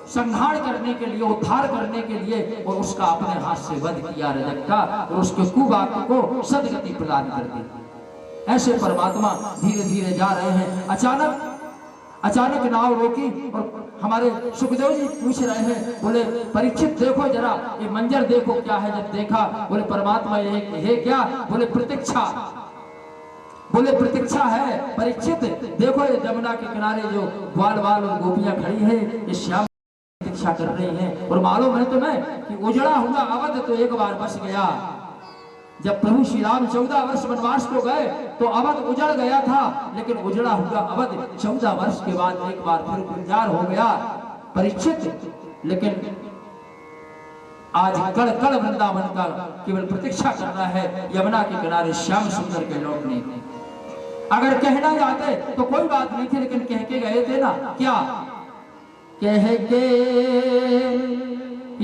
संहार करने के लिए, उद्धार करने के लिए और उसका अपने हाथ से वध किया रजक का और उसके कुवाक्य को सदगति प्रदान कर दी। ऐसे परमात्मा धीरे धीरे जा रहे हैं। अचानक नाव रोकी और हमारे सुखदेव जी पूछ रहे हैं, बोले परीक्षित देखो जरा ये मंजर देखो क्या है। जब देखा बोले परमात्मा ये है क्या? बोले प्रतीक्षा, बोले प्रतीक्षा है परीक्षित। देखो ये जमुना के किनारे जो ग्वाल बाल और गोपियां खड़ी है ये श्याम प्रतीक्षा कर रही हैं। और मालूम है तुम्हें कि उजड़ा हुआ अवध तो एक बार बस गया। जब प्रभु श्री राम 14 वर्ष वनवास को गए तो अवध उजड़ गया था, लेकिन उजड़ा हुआ अवध 14 वर्ष के बाद एक बार फिर गुलजार हो गया परीक्षित। लेकिन आज कड़ कड़ वृंदावन का केवल प्रतीक्षा कर रहा है यमुना के किनारे श्याम सुंदर के लौटने की। अगर कहना चाहते तो कोई बात नहीं थी, लेकिन कह के गए थे ना। क्या कह के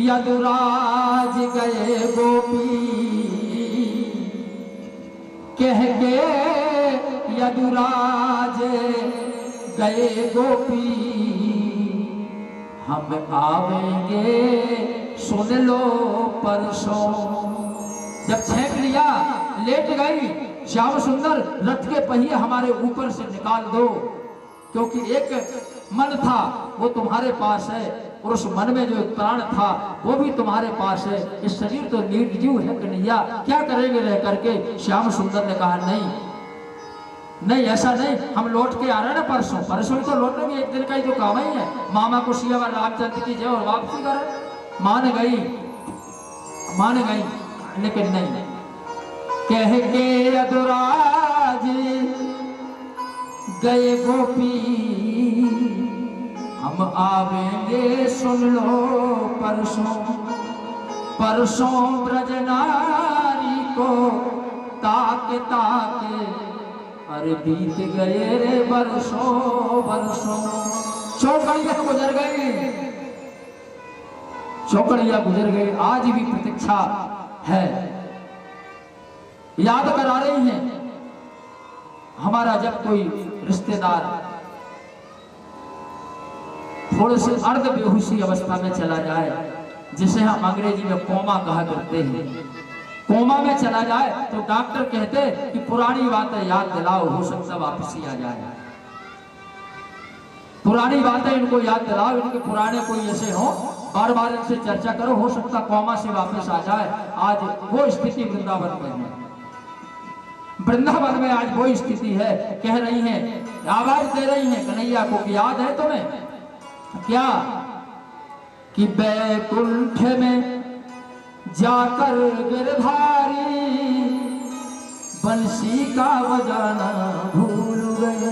यदुराज गए गोपी, कह के यदुराज गए गोपी, हम आवेंगे सुन लो परसों। जब छेक लिया लेट गई श्याम सुंदर रथ के पहिए हमारे ऊपर से निकाल दो, क्योंकि एक मन था वो तुम्हारे पास है और उस मन में जो एक प्राण था वो भी तुम्हारे पास है। इस शरीर तो निर्जीव है कन्हैया, क्या करेंगे रह करके। श्याम सुंदर ने कहा नहीं नहीं, ऐसा नहीं, हम लौट के आ रहे हैं ना परसों, परसों ही तो लौटेंगे, एक दिन का ही तो काम ही है। मामा को सियावर रामचंद्र की जय और वापसी कर। मान गई लेकिन नहीं, कह के अधुराज गए गोपी, हम आवेंगे सुन लो परसों, परसों ब्रजनारी को ताके ताके, अरे बीत गए रे बरसों बरसों। चौकड़ियां गुजर गई, चौकड़ियां गुजर गई, आज भी प्रतीक्षा है, याद करा रही हैं। हमारा जब कोई रिश्तेदार थोड़े से अर्ध बेहोशी अवस्था में चला जाए, जिसे हम अंग्रेजी में कोमा कहा करते हैं, कोमा में चला जाए तो डॉक्टर कहते कि पुरानी बातें याद दिलाओ, हो सकता वापस ही आ जाए। पुरानी बातें इनको याद दिलाओ, इनके पुराने कोई ऐसे हो, बार बार इनसे चर्चा करो, हो सकता कोमा से वापस आ जाए। आज वो स्थिति वृंदावन में है, वृंदावन में आज वो स्थिति है। कह रही हैं, आवाज दे रही हैं कन्हैया को कि याद है तुम्हें क्या कि बैकुंठ में जाकर गिरधारी बंसी का बजाना भूल गए,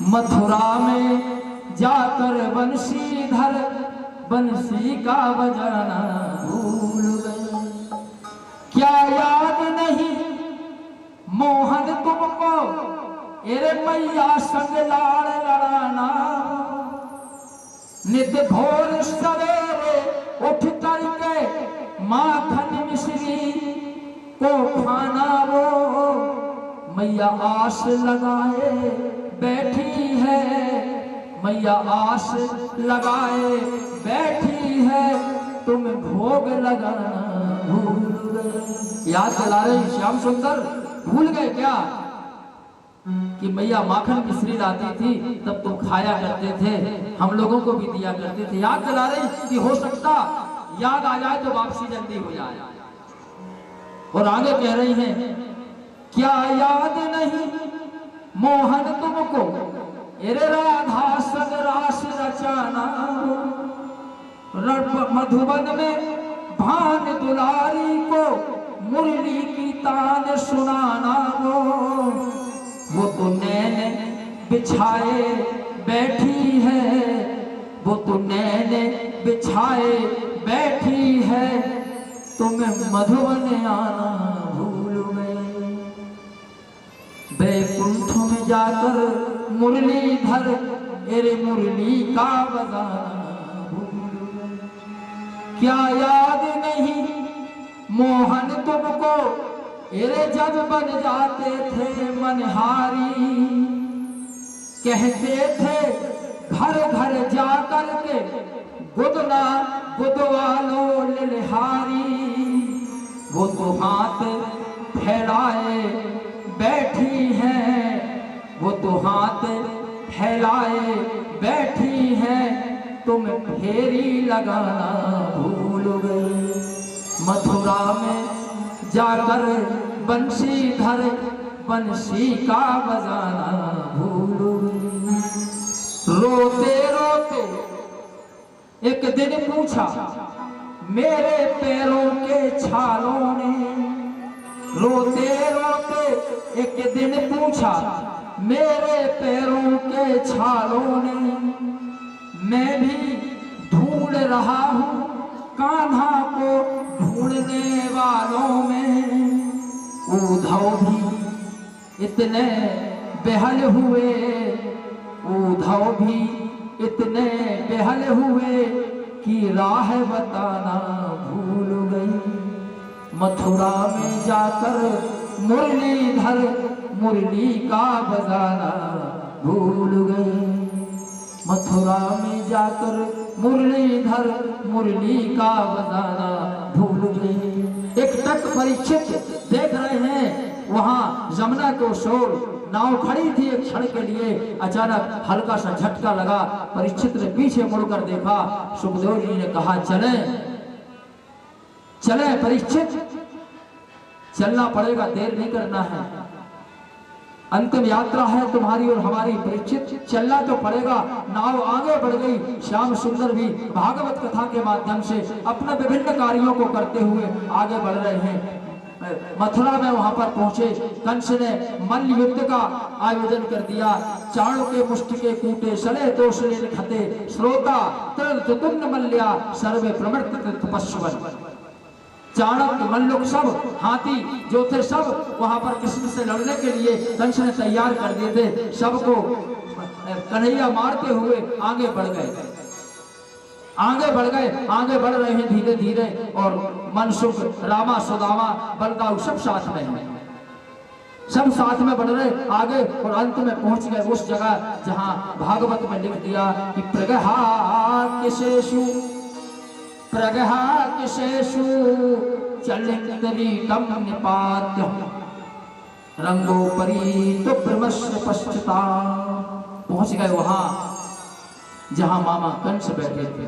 मथुरा में जाकर बंशीधर बंसी का बजाना भूल गए। क्या याद नहीं मोहन तुमको, एरे मैया संग लाड़ लड़ाना, नित भोर सवेरे उठ करके माखन मिश्री को खाना वो, मैया आस लगाए बैठी है, मैया आस लगाए बैठी है, तुम भोग लगाना भूल गए। याद दिला रहे श्याम सुंदर, भूल गए क्या कि मैया माखन मिश्री लाती थी, तब तुम खाया करते थे, हम लोगों को भी दिया करते थे। याद दिला रही कि हो सकता याद आ जाए तो वापसी जल्दी हो जाए। और आगे कह रही हैं, क्या याद नहीं मोहन तुमको, एरे राधा संग रास रचाना, मधुबन में भान दुलारी को मुरली की तान सुनाना, वो तो नैन बिछाए बैठी है, वो तो नैन बिछाए बैठी है, तुम्हें मधुबन आना भूल गए। बैकुंठ में जाकर मुरलीधर एरे मुरली का बजाना भूल गए। क्या याद नहीं मोहन तुमको, एरे जब बन जाते थे मनहारी, कहते थे घर घर जा कर के गुदना गुदवालो लिलहारी, वो तो हाथ फैलाए बैठी है, वो तो हाथ फैलाए बैठी है, तुम फेरी लगाना भूल गए। मथुरा में जाकर बंशीधर बंसी का बजाना भूल गए। रोते रोते एक दिन पूछा मेरे पैरों के छालों ने, रोते रोते एक दिन पूछा मेरे पैरों के छालों ने, मैं भी ढूंढ रहा हूँ कान्हा को ढूंढने वालों में। उद्धव भी इतने बेहल हुए, उद्धव भी इतने बेहल हुए कि राह बताना भूल गई। मथुरा में जाकर मुरलीधर मुरली का बजाना भूल गई। मथुरा में जाकर मुरलीधर मुरली का बजाना भूल गई। एक तट परीक्षित देख रहे हैं, वहां यमुना को शोर नाव खड़ी थी एक क्षण के लिए, अचानक हल्का सा झटका लगा। परीक्षित ने पीछे मुड़कर देखा, सुखदेव जी ने कहा चलें चलें परीक्षित, चलना पड़ेगा, देर नहीं करना है, अंतिम यात्रा है तुम्हारी और हमारी परीक्षित, चलना तो पड़ेगा। नाव आगे बढ़ गई। श्याम सुंदर भी भागवत कथा के माध्यम से अपने विभिन्न कार्यों को करते हुए आगे बढ़ रहे हैं। मथुरा में वहां पर पहुंचे, कंस ने मल्ल युद्ध का आयोजन कर दिया। चाणों के मुष्टि के कूटे सले तोषले लिखते, श्रोता तुंग मल्या सर्वे प्रवर्तित तपस्वन। चाणक मल्लुक सब हाथी जो थे सब वहां पर कृष्ण से लड़ने के लिए कंस ने तैयार कर दिए थे। सबको कन्हैया मारते हुए आगे बढ़ गए, आगे बढ़ रहे हैं धीरे धीरे। और मनसुख, रामा, सुदामा, बलदाऊ सब साथ में हैं, सब साथ में बढ़ रहे आगे। और अंत में पहुंच गए उस जगह जहां भागवत में लिख दिया कि प्रगहाकेशेषु चलितरीतम निपात्य रंगोपरी तो ब्रह्मस्य पश्चता। पहुंच गए वहां जहां मामा कंस बैठे थे,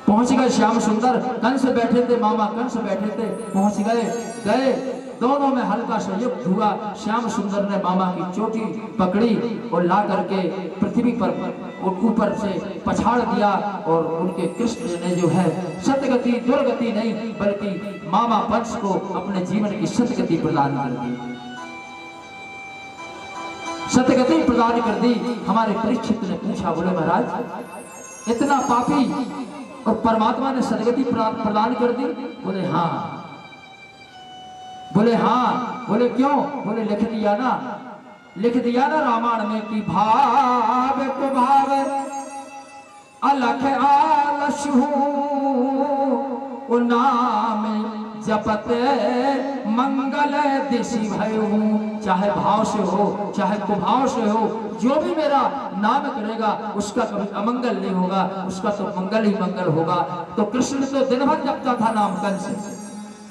पहुंच गए। श्याम सुंदर कंस बैठे थे, मामा कंस बैठे थे, पहुंच गए। दोनों में हल्का सा युद्ध हुआ। श्याम सुंदर ने मामा की चोटी पकड़ी और ला करके पृथ्वी पर ऊपर से पछाड़ दिया। और उनके कृष्ण ने जो है सतगति दुर्गति नहीं बल्कि मामा पंच को अपने जीवन की सतगति प्रदान कर दी, सतगति प्रदान कर दी। हमारे परीक्षित ने पूछा, बोले महाराज इतना पापी और परमात्मा ने सदगति प्रदान कर दी? बोले हाँ। बोले क्यों? बोले लिख दिया ना रामायण में कि भाव को भाव अलख आलसु नाम जपते मंगल दिशि भयहु। चाहे भाव से हो चाहे कुभाव से हो, जो भी मेरा नाम करेगा उसका कभी अमंगल नहीं होगा, उसका तो मंगल ही मंगल होगा। तो कृष्ण तो दिन भर जपता था नाम,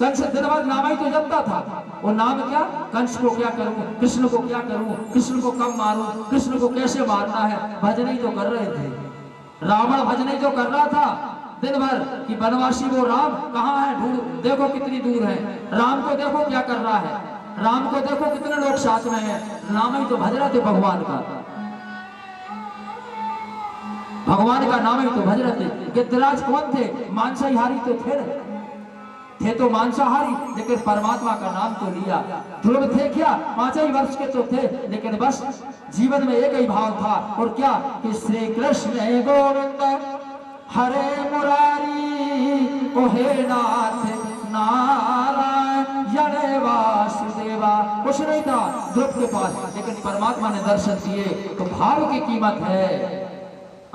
कंस दिन भर नाम ही तो जपता था। वो नाम क्या? कंस को क्या करूं, कृष्ण को क्या करूं, कृष्ण को कब मारूं, कृष्ण को कैसे मारना है, भजन ही तो कर रहे थे। रावण भजन ही तो कर रहा था दिन भर कि बनवासी वो राम कहाँ है, ढूंढ देखो कितनी दूर है। राम को देखो क्या कर रहा है, राम को देखो कितने लोग साथ में हैं। नाम ही तो भज रहे थे भगवान का, भगवान का नाम ही तो भज रहे थे। गिद्धराज कौन थे? मांसाहारी तो थे तो मांसाहारी, लेकिन परमात्मा का नाम तो लिया। ध्रुव थे क्या? 5 ही वर्ष के तो थे, लेकिन बस जीवन में एक ही भाव था। और क्या कि श्री कृष्ण गोविंद हरे मुरारी ओ हे नाथ नारायण वासुदेवा। कुछ नहीं था ध्रुव के पास, लेकिन परमात्मा ने दर्शन दिए। तो भाव की कीमत है।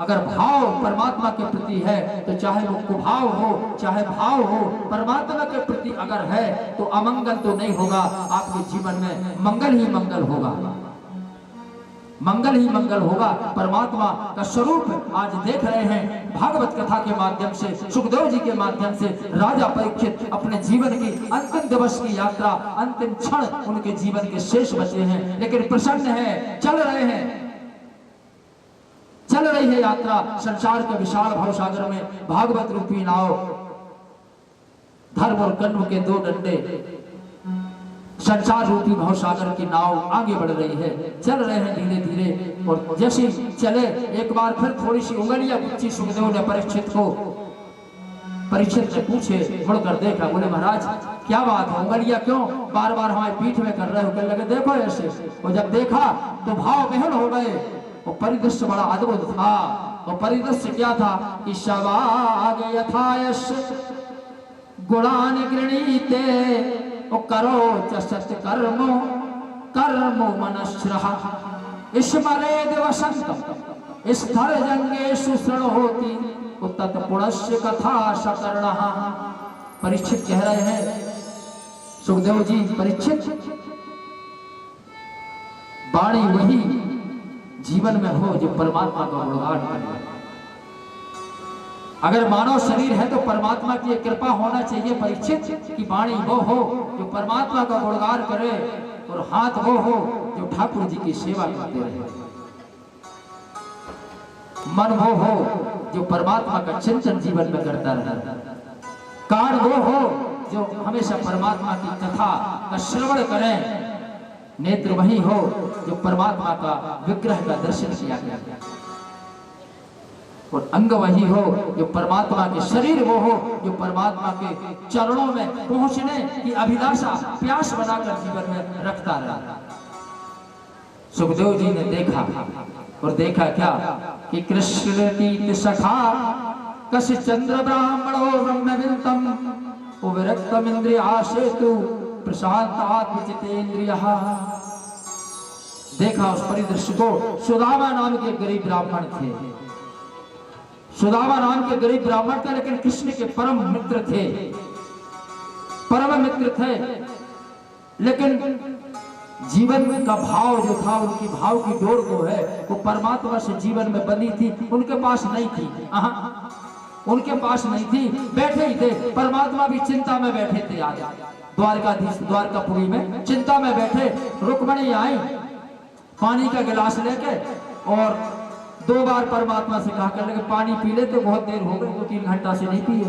अगर भाव परमात्मा के प्रति है तो चाहे वो कुभाव हो चाहे भाव हो, परमात्मा के प्रति अगर है तो अमंगल तो नहीं होगा आपके जीवन में, मंगल ही मंगल होगा, मंगल ही मंगल होगा। परमात्मा का स्वरूप आज देख रहे हैं भागवत कथा के माध्यम से, सुखदेव जी के माध्यम से। राजा परीक्षित अपने जीवन की अंतिम दिवस की यात्रा, अंतिम क्षण उनके जीवन के शेष बचे हैं, लेकिन प्रसन्न है, चल रहे हैं, चल रही है यात्रा संसार के विशाल भवसागर में। भागवत रूपी नाव, धर्म और कर्म के 2 डंडे, संसार रूपी भवसागर की नाव आगे बढ़ रही है, चल रहे हैं धीरे धीरे। और जैसे चले एक बार फिर थोड़ी सी उंगलियां पूछी सुखदेव ने परीक्षित को। परीक्षित ने पूछे, मुड़कर देखा, बोले महाराज क्या बात है, उंगलियां क्यों बार बार हमारी पीठ में कर रहे हो? कहने लगे देखो ऐसे। और जब देखा तो भाव विह्वल हो गए। और परिदृश्य बड़ा अद्भुत था। और परिदृश्य क्या था कि शवाग यथायश गुणान गृणीते करो च सत्य कर्मो मनश्रः स्मरेद वसंत स्थल जंगेषु शृण होती तत्पुरुष्य कथा सकर्णः। परीक्षित कह रहे हैं, सुखदेव जी परीक्षित, वाणी वही जीवन में हो जो परमात्मा का गुणगान करे। अगर मानव शरीर है तो परमात्मा की कृपा होना चाहिए परीक्षित कि वाणी वो हो जो परमात्मा का गुणगान करे और हाथ वो हो जो ठाकुर जी की सेवा करते रहे, मन वो हो जो परमात्मा का चिंतन जीवन में करता रहे, कान वो हो जो हमेशा परमात्मा की कथा का श्रवण करे, नेत्र वही हो जो परमात्मा का विग्रह का दर्शन किया गया, और अंग वही हो जो परमात्मा के, शरीर वो हो जो परमात्मा के चरणों में पहुंचने की अभिलाषा प्यास बनाकर जीवन में रखता रहा। सुखदेव जी ने देखा, और देखा क्या कि कृष्ण तीत सखा कश चंद्र ब्राह्मणो ब्रह्मविंतम विरक्तम इंद्रियासेतु प्रशांत आत्मचितेन्द्रियः। देखा उस परिदृश्य को। सुदामा नाम के गरीब ब्राह्मण थे, सुदामा नाम के गरीब ब्राह्मण थे, लेकिन कृष्ण के परम मित्र थे, परम मित्र थे। लेकिन जीवन का भाव जो था, उनकी भाव की डोर जो है वो परमात्मा से जीवन में बंधी थी, उनके पास नहीं थी। उनके पास नहीं थी, बैठे ही थे। परमात्मा भी चिंता में बैठे थे। आज द्वारकाधीश द्वारकापुरी में चिंता में बैठे, रुक्मणी आई पानी का गिलास लेके और 2 बार परमात्मा से कहा करने के पानी पी ले, तो बहुत देर हो गई, 2-3 घंटा से नहीं पिए।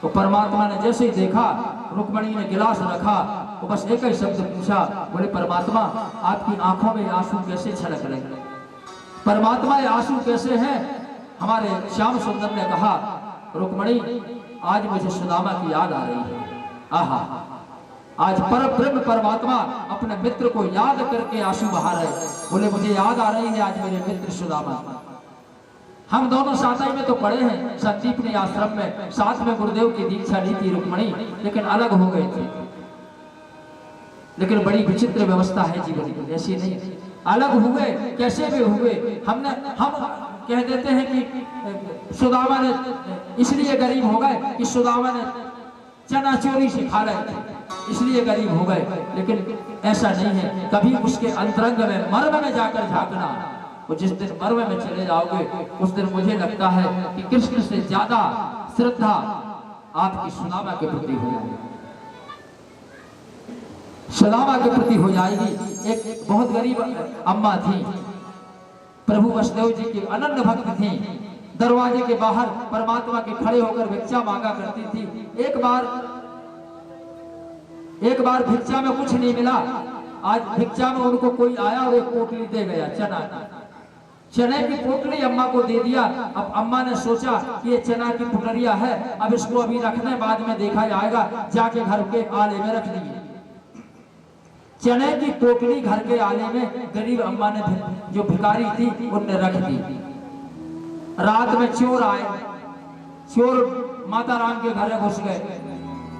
तो परमात्मा ने जैसे ही देखा, रुक्मणी ने गिलास रखा, तो बस एक ही शब्द पूछा, बोले परमात्मा आपकी आंखों में आंसू कैसे छलक रहे? परमात्मा ये आंसू कैसे हैं? हमारे श्याम सुंदर ने कहा, रुक्मणी आज मुझे सुदामा की याद आ रही है। आहा, आज परब्रह्म परमात्मा अपने मित्र को याद करके आंसू बहा रहे। बोले मुझे याद आ रही है आज मेरे मित्र सुदामा। हम दोनों साथ ही में तो पढ़े हैं, संदीपनी आश्रम में साथ में गुरुदेव की दीक्षा ली थी रुक्मणी, लेकिन अलग हो गए थे। लेकिन बड़ी विचित्र व्यवस्था है जीवन की, ऐसी नहीं। अलग हुए कैसे भी हुए, हम कह देते हैं कि सुदामा ने इसलिए गरीब हो गए कि सुदामा ने चना चोरी से खा रहे थे, इसलिए गरीब हो गए। लेकिन ऐसा नहीं है, कभी उसके अंतरंग में मर्म में जाकर झांकना। और जिस दिन मर्म में चले जाओगे उस दिन मुझे लगता है कि कृष्ण से ज्यादा श्रद्धा आपकी सुदामा के प्रति हो जाएगी, सुदामा के प्रति हो जाएगी। एक बहुत गरीब अम्मा थी, प्रभु वसुदेव जी की अनन्य भक्त थी, दरवाजे के बाहर परमात्मा के खड़े होकर भिक्षा मांगा करती थी। एक बार भिक्षा में कुछ नहीं मिला, आज भिक्षा में उनको कोई आया और एक पोटली दे गया, चने की पोटली अम्मा को दे दिया। अब अम्मा ने सोचा कि ये चना की पुटरिया है, अब इसको अभी रखने बाद में देखा जाएगा, जाके घर के आले में रख दिए। चने की पोटली घर के आले में गरीब अम्मा ने, जो भिखारी थी, उनने रख दी। रात में चोर आए, चोर माता राम के घर घुस गए।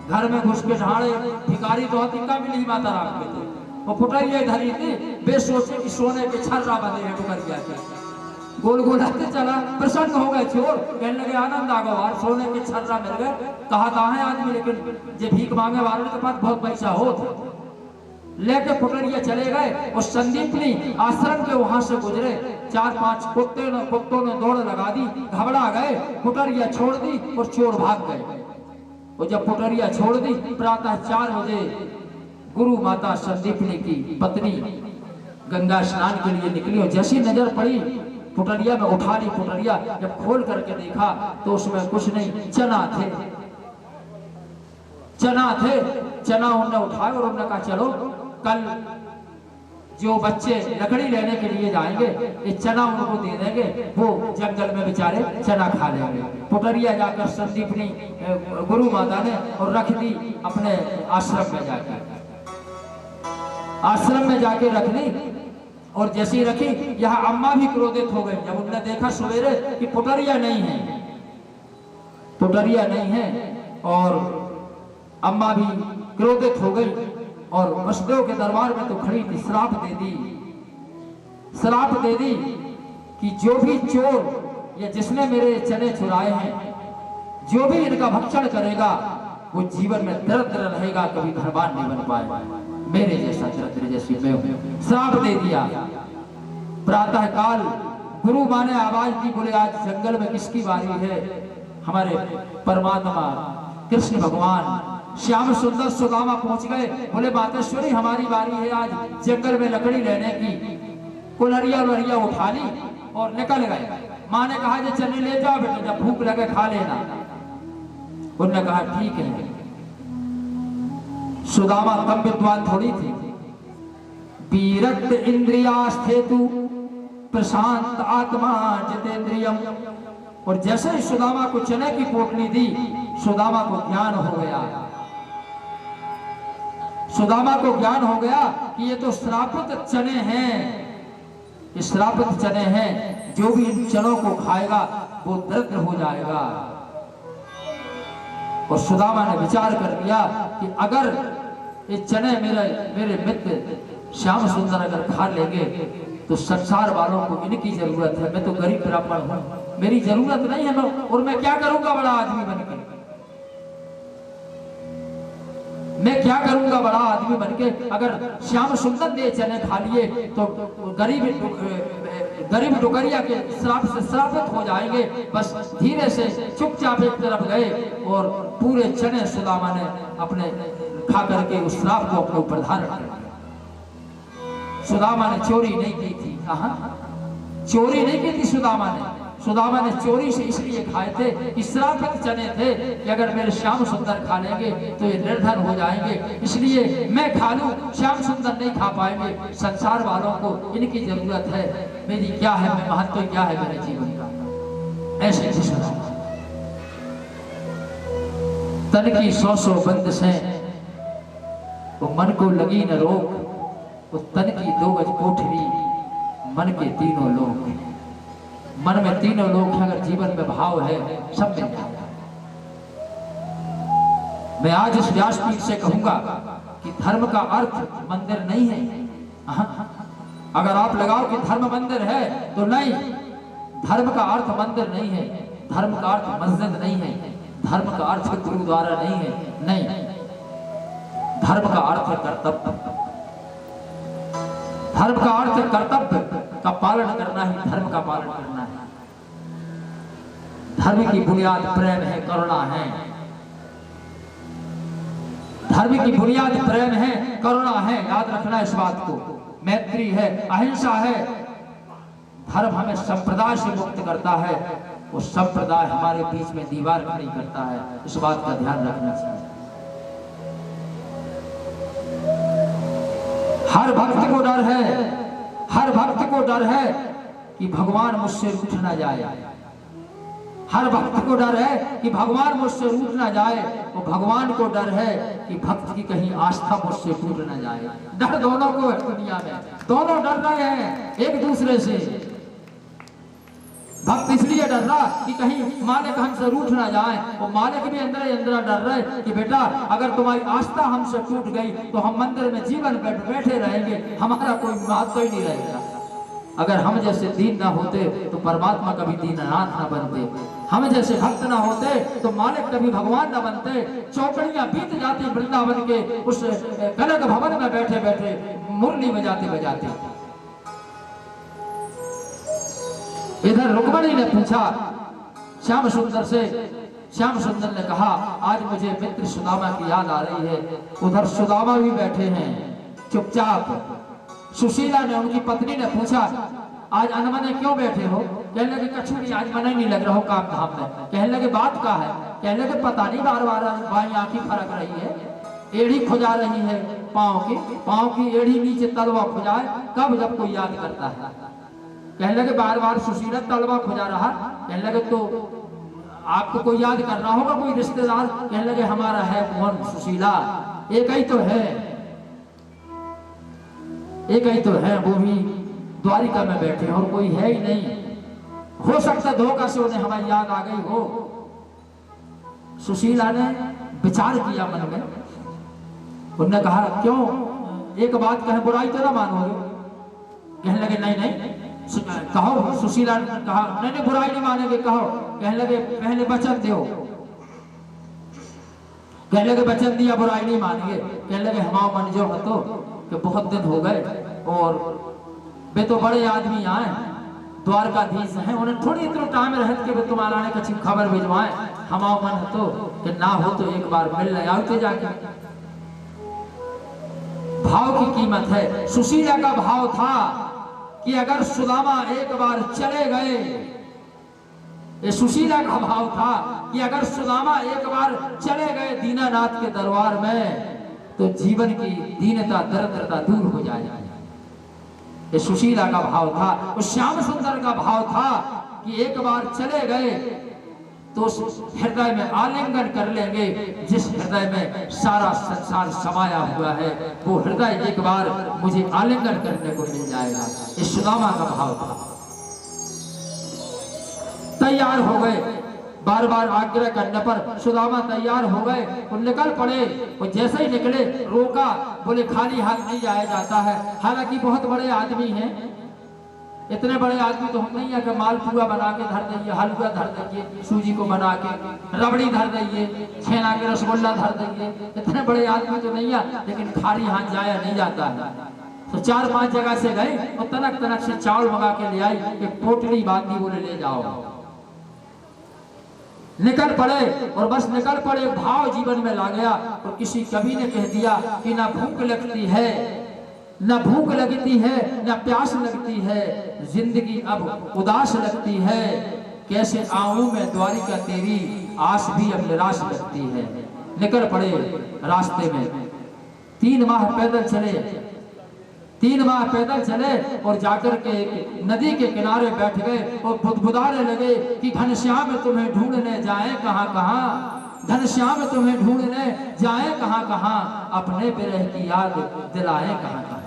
घर में घुस के ढाड़े, भिखारी तो हकीका भी नहीं माता राम के थे, वो पुटरिया धरी थी। वे सोचे कि सोने के छर्रा बने हैं पुटरिया के, गोल गोल आते चला। प्रसन्न हो गए चोर, कहने लगे आनंद आ गया, सोने के छर्रा मिल गए। कहा था है आदमी, लेकिन जे भीख मांगे वाले के पास बहुत पैसा हो, लेके पुटरिया चले गए। और संदीपनी आश्रम के वहां से गुजरे, 4-5 कुत्तों ने दौड़ लगा दी, घबरा गए, पुटरिया छोड़ दी और चोर भाग गए। और जब पुटरिया छोड़ दी, प्रातः 4 बजे गुरु माता संदीपनी की पत्नी गंगा स्नान के लिए निकली, और जैसी नजर पड़ी पुटरिया में, उठा ली पुटरिया। जब खोल करके देखा तो उसमें कुछ नहीं, चना थे। चना उन्होंने उठाए और उन्होंने कहा चलो कल जो बच्चे लकड़ी लेने के लिए जाएंगे, ये चना उनको दे देंगे, वो जंगल में बेचारे चना खा लेंगे। पुटरिया जाकर संदीपनी गुरु माता ने और रख दी अपने आश्रम में जाकर, आश्रम में जाके रख दी। और जैसी रखी, यहाँ अम्मा भी क्रोधित हो गई जब उन्होंने देखा सवेरे कि पुटरिया नहीं है, पुटरिया नहीं है। और अम्मा भी क्रोधित हो गई और वसुदेव के दरबार में तो खड़ी थी, श्राप दे दी कि जो भी चोर या जिसने मेरे चने चुराए हैं, जो भी इनका भक्षण करेगा वो जीवन में दरिद्र रहेगा, कभी धनवान नहीं बन पाएगा। मेरे जैसा दरिद्र जैसी मैं हूं, श्राप दे दिया। प्रातः काल गुरु माँ ने आवाज दी, बोले आज जंगल में किसकी बारी है? हमारे परमात्मा कृष्ण भगवान श्याम सुंदर सुदामा पहुंच गए। बोले मातेश्वरी हमारी बारी है आज जंगल में लकड़ी लेने की। कुलहरिया वरिया उठा ली और निकल गए। माँ ने कहा जे चने ले जाओ बेटे, जब भूख लगे खा लेना। उन्होंने कहा ठीक है। सुदामा कम विद्वान थोड़ी थी। विरक्त इंद्रियास्थेतु प्रशांत आत्मा जितेंद्रियम। और जैसे ही सुदामा को चने की पोटली दी, सुदामा को ज्ञान हो गया। सुदामा को ज्ञान हो गया कि ये तो श्रापित चने हैं, ये श्रापित चने हैं। जो भी इन चनों को खाएगा वो दरिद्र हो जाएगा। और सुदामा ने विचार कर लिया कि अगर ये चने मेरे मित्र श्याम सुंदर अगर खा लेंगे तो संसार वालों को इनकी जरूरत है। मैं तो गरीब ब्राह्मण हूं, मेरी जरूरत नहीं है। और मैं क्या करूंगा बड़ा आदमी बनके, मैं क्या करूंगा बड़ा आदमी बनके। अगर श्याम सुंदर ने चने खा लिए तो गरीब डुगरिया के श्राप से श्रापित हो जाएंगे। बस धीरे से चुपचाप एक तरफ गए और पूरे चने सुदामा ने अपने खा करके उस श्राप को अपने ऊपर धारण कर लिया। सुदामा ने चोरी नहीं की थी। चोरी नहीं की थी सुदामा ने। सुदामा ने चोरी से इसलिए खाए थे कि श्रापित चने थे कि अगर मेरे श्याम सुंदर खा लेंगे तो ये निर्धन हो जाएंगे, इसलिए मैं खा लूं, श्याम सुंदर नहीं खा पाएंगे। संसार वालों को इनकी जरूरत है, मेरी क्या है, मैं महत्व क्या है मेरे जीवन का। ऐसे तन की 100 बंद से वो मन को लगी न रोक। वो तन की 2 गज कोठरी, मन के 3 लोक। मन में 3 लोक है, अगर जीवन में भाव है सब मिल जाएगा। मैं आज इस व्यासपीठ से कहूंगा कि धर्म का अर्थ मंदिर नहीं है। अगर आप लगाओ कि धर्म मंदिर है तो नहीं, धर्म का अर्थ मंदिर नहीं है, धर्म का अर्थ मस्जिद नहीं है, धर्म का अर्थ गुरुद्वारा नहीं है। नहीं, धर्म का अर्थ है कर्तव्य। धर्म का अर्थ है कर्तव्य का पालन करना ही धर्म का पालन करना है। धर्म की बुनियाद प्रेम है, करुणा है। धर्म की बुनियाद प्रेम है, करुणा है। याद रखना इस बात को। मैत्री है, अहिंसा है। धर्म हमें संप्रदाय से मुक्त करता है, वो संप्रदाय हमारे बीच में दीवार खड़ी करता है। इस बात का ध्यान रखना चाहिए। हर भक्त को डर है, हर भक्त को डर है कि भगवान मुझसे रूठ ना जाए। हर भक्त को डर है कि भगवान मुझसे रूठ ना जाए। वो भगवान को डर है कि भक्त की कहीं आस्था मुझसे टूट ना जाए। डर दोनों को है दुनिया में, दोनों डर रहे हैं एक दूसरे से। भक्त इसलिए डर रहा कि कहीं मालिक हमसे रूठ ना जाए। वो मालिक भी अंदर ही अंदर डर रहे कि बेटा अगर तुम्हारी आस्था हमसे टूट गई तो हम मंदिर में जीवन बैठे रहेंगे, हमारा कोई महत्व ही नहीं रहेगा। अगर हम जैसे दीन ना होते तो परमात्मा कभी दीननाथ ना बनते। हम जैसे भक्त ना होते तो मालिक कभी भगवान ना बनते। चौकड़ियां बीत जाती वृंदावन के उस कनक भवन में बैठे बैठे मुरली बजाते बजाते। इधर रुक्मणी ने पूछा श्याम सुंदर से। श्याम सुंदर ने कहा आज मुझे मित्र सुदामा की याद आ रही है। उधर सुदामा भी बैठे हैं चुपचाप। सुशीला ने, उनकी पत्नी ने पूछा आज अनमने क्यों बैठे हो? कहने लगे कछु नहीं, आज मन ही नहीं लग रहा हो काम धाम में। कहने लगे बात का है? कहने लगे पता नहीं, बार बार बाई आंखें फरक रही है, एड़ी खुजा रही है पाँव की एड़ी नीचे तलवा खुजाए कब जब कोई याद करता है। कहने लगे बार बार सुशीला तलवा खुजा रहा। कहने लगे तो आपको कोई याद कर रहा होगा, कोई रिश्तेदार? कहने लगे हमारा है कौन सुशीला, एक ही तो है, एक ही तो है, वो भी द्वारिका में बैठे और कोई है ही नहीं। हो सकता धोखा से उन्हें हमारी याद आ गई हो। सुशीला ने विचार किया मन में। उन्होंने कहा क्यों, एक बात कहे बुराई तो ना मानोगे? कहने लगे नहीं नहीं कहो। सुशीला ने कहा नहीं बुराई नहीं मानेंगे, कहो। कहने लगे पहले वचन दो। कहने लगे वचन दिया, बुराई नहीं मानेंगे। कहने लगे हमारा मन जो तो कि बहुत दिन हो गए और वे तो बड़े आदमी आए, द्वारकाधीश हैं, उन्हें थोड़ी इतना टाइम रहत के तुम्हारा ने कछी खबर भिजवाए, हमारा मन तो कि ना हो तो एक बार मिल ले आते जाके। भाव की कीमत है। सुशीला का भाव था कि अगर सुदामा एक बार चले गए, ये सुशीला का भाव था कि अगर सुदामा एक बार चले गए दीनानाथ के दरबार में तो जीवन की दीनता दरिद्रता दूर हो जाएगी। ये सुशीला का भाव था। उस श्याम सुंदर का भाव था कि एक बार चले गए तो हृदय में आलिंगन कर लेंगे। जिस हृदय में सारा संसार समाया हुआ है वो हृदय एक बार मुझे आलिंगन करने को मिल जाएगा। ये सुदामा का भाव था। तैयार हो गए, बार बार आग्रह करने पर सुदामा तैयार हो गए और निकल पड़े। और जैसे ही निकले रोका, बोले खाली हाथ नहीं जाया जाता है। हालांकि बहुत बड़े आदमी हैं, इतने बड़े आदमी तो हम नहीं है कि मालपुआ बना के धर देंगे, हलवा धर देंगे, सूजी को बना के रबड़ी धर देंगे, छेना के रसगुल्ला धर देंगे। इतने बड़े आदमी तो नहीं है, लेकिन खाली हाथ जाया नहीं जाता है। तो 4-5 जगह से गए और तनक तनक से चावल मंगा के ले आई, एक पोटली बांधी, बोले ले जाओ। निकल पड़े और बस निकल पड़े। भाव जीवन में ला गया। और किसी कवि ने कह दिया कि ना भूख लगती है, न भूख लगती है, न प्यास लगती है, जिंदगी अब उदास लगती है। कैसे आऊं मैं द्वारिका तेरी, आस भी अब निराश लगती है। निकल पड़े रास्ते में। 3 माह पैदल चले, 3 माह पैदल चले और जाकर के नदी के किनारे बैठ गए और बुदबुदाने लगे कि घनश्याम तुम्हें ढूंढने जाए कहां कहां, घनश्याम तुम्हें ढूंढने जाए कहां कहां, अपने विरह की याद दिलाए कहां कहां।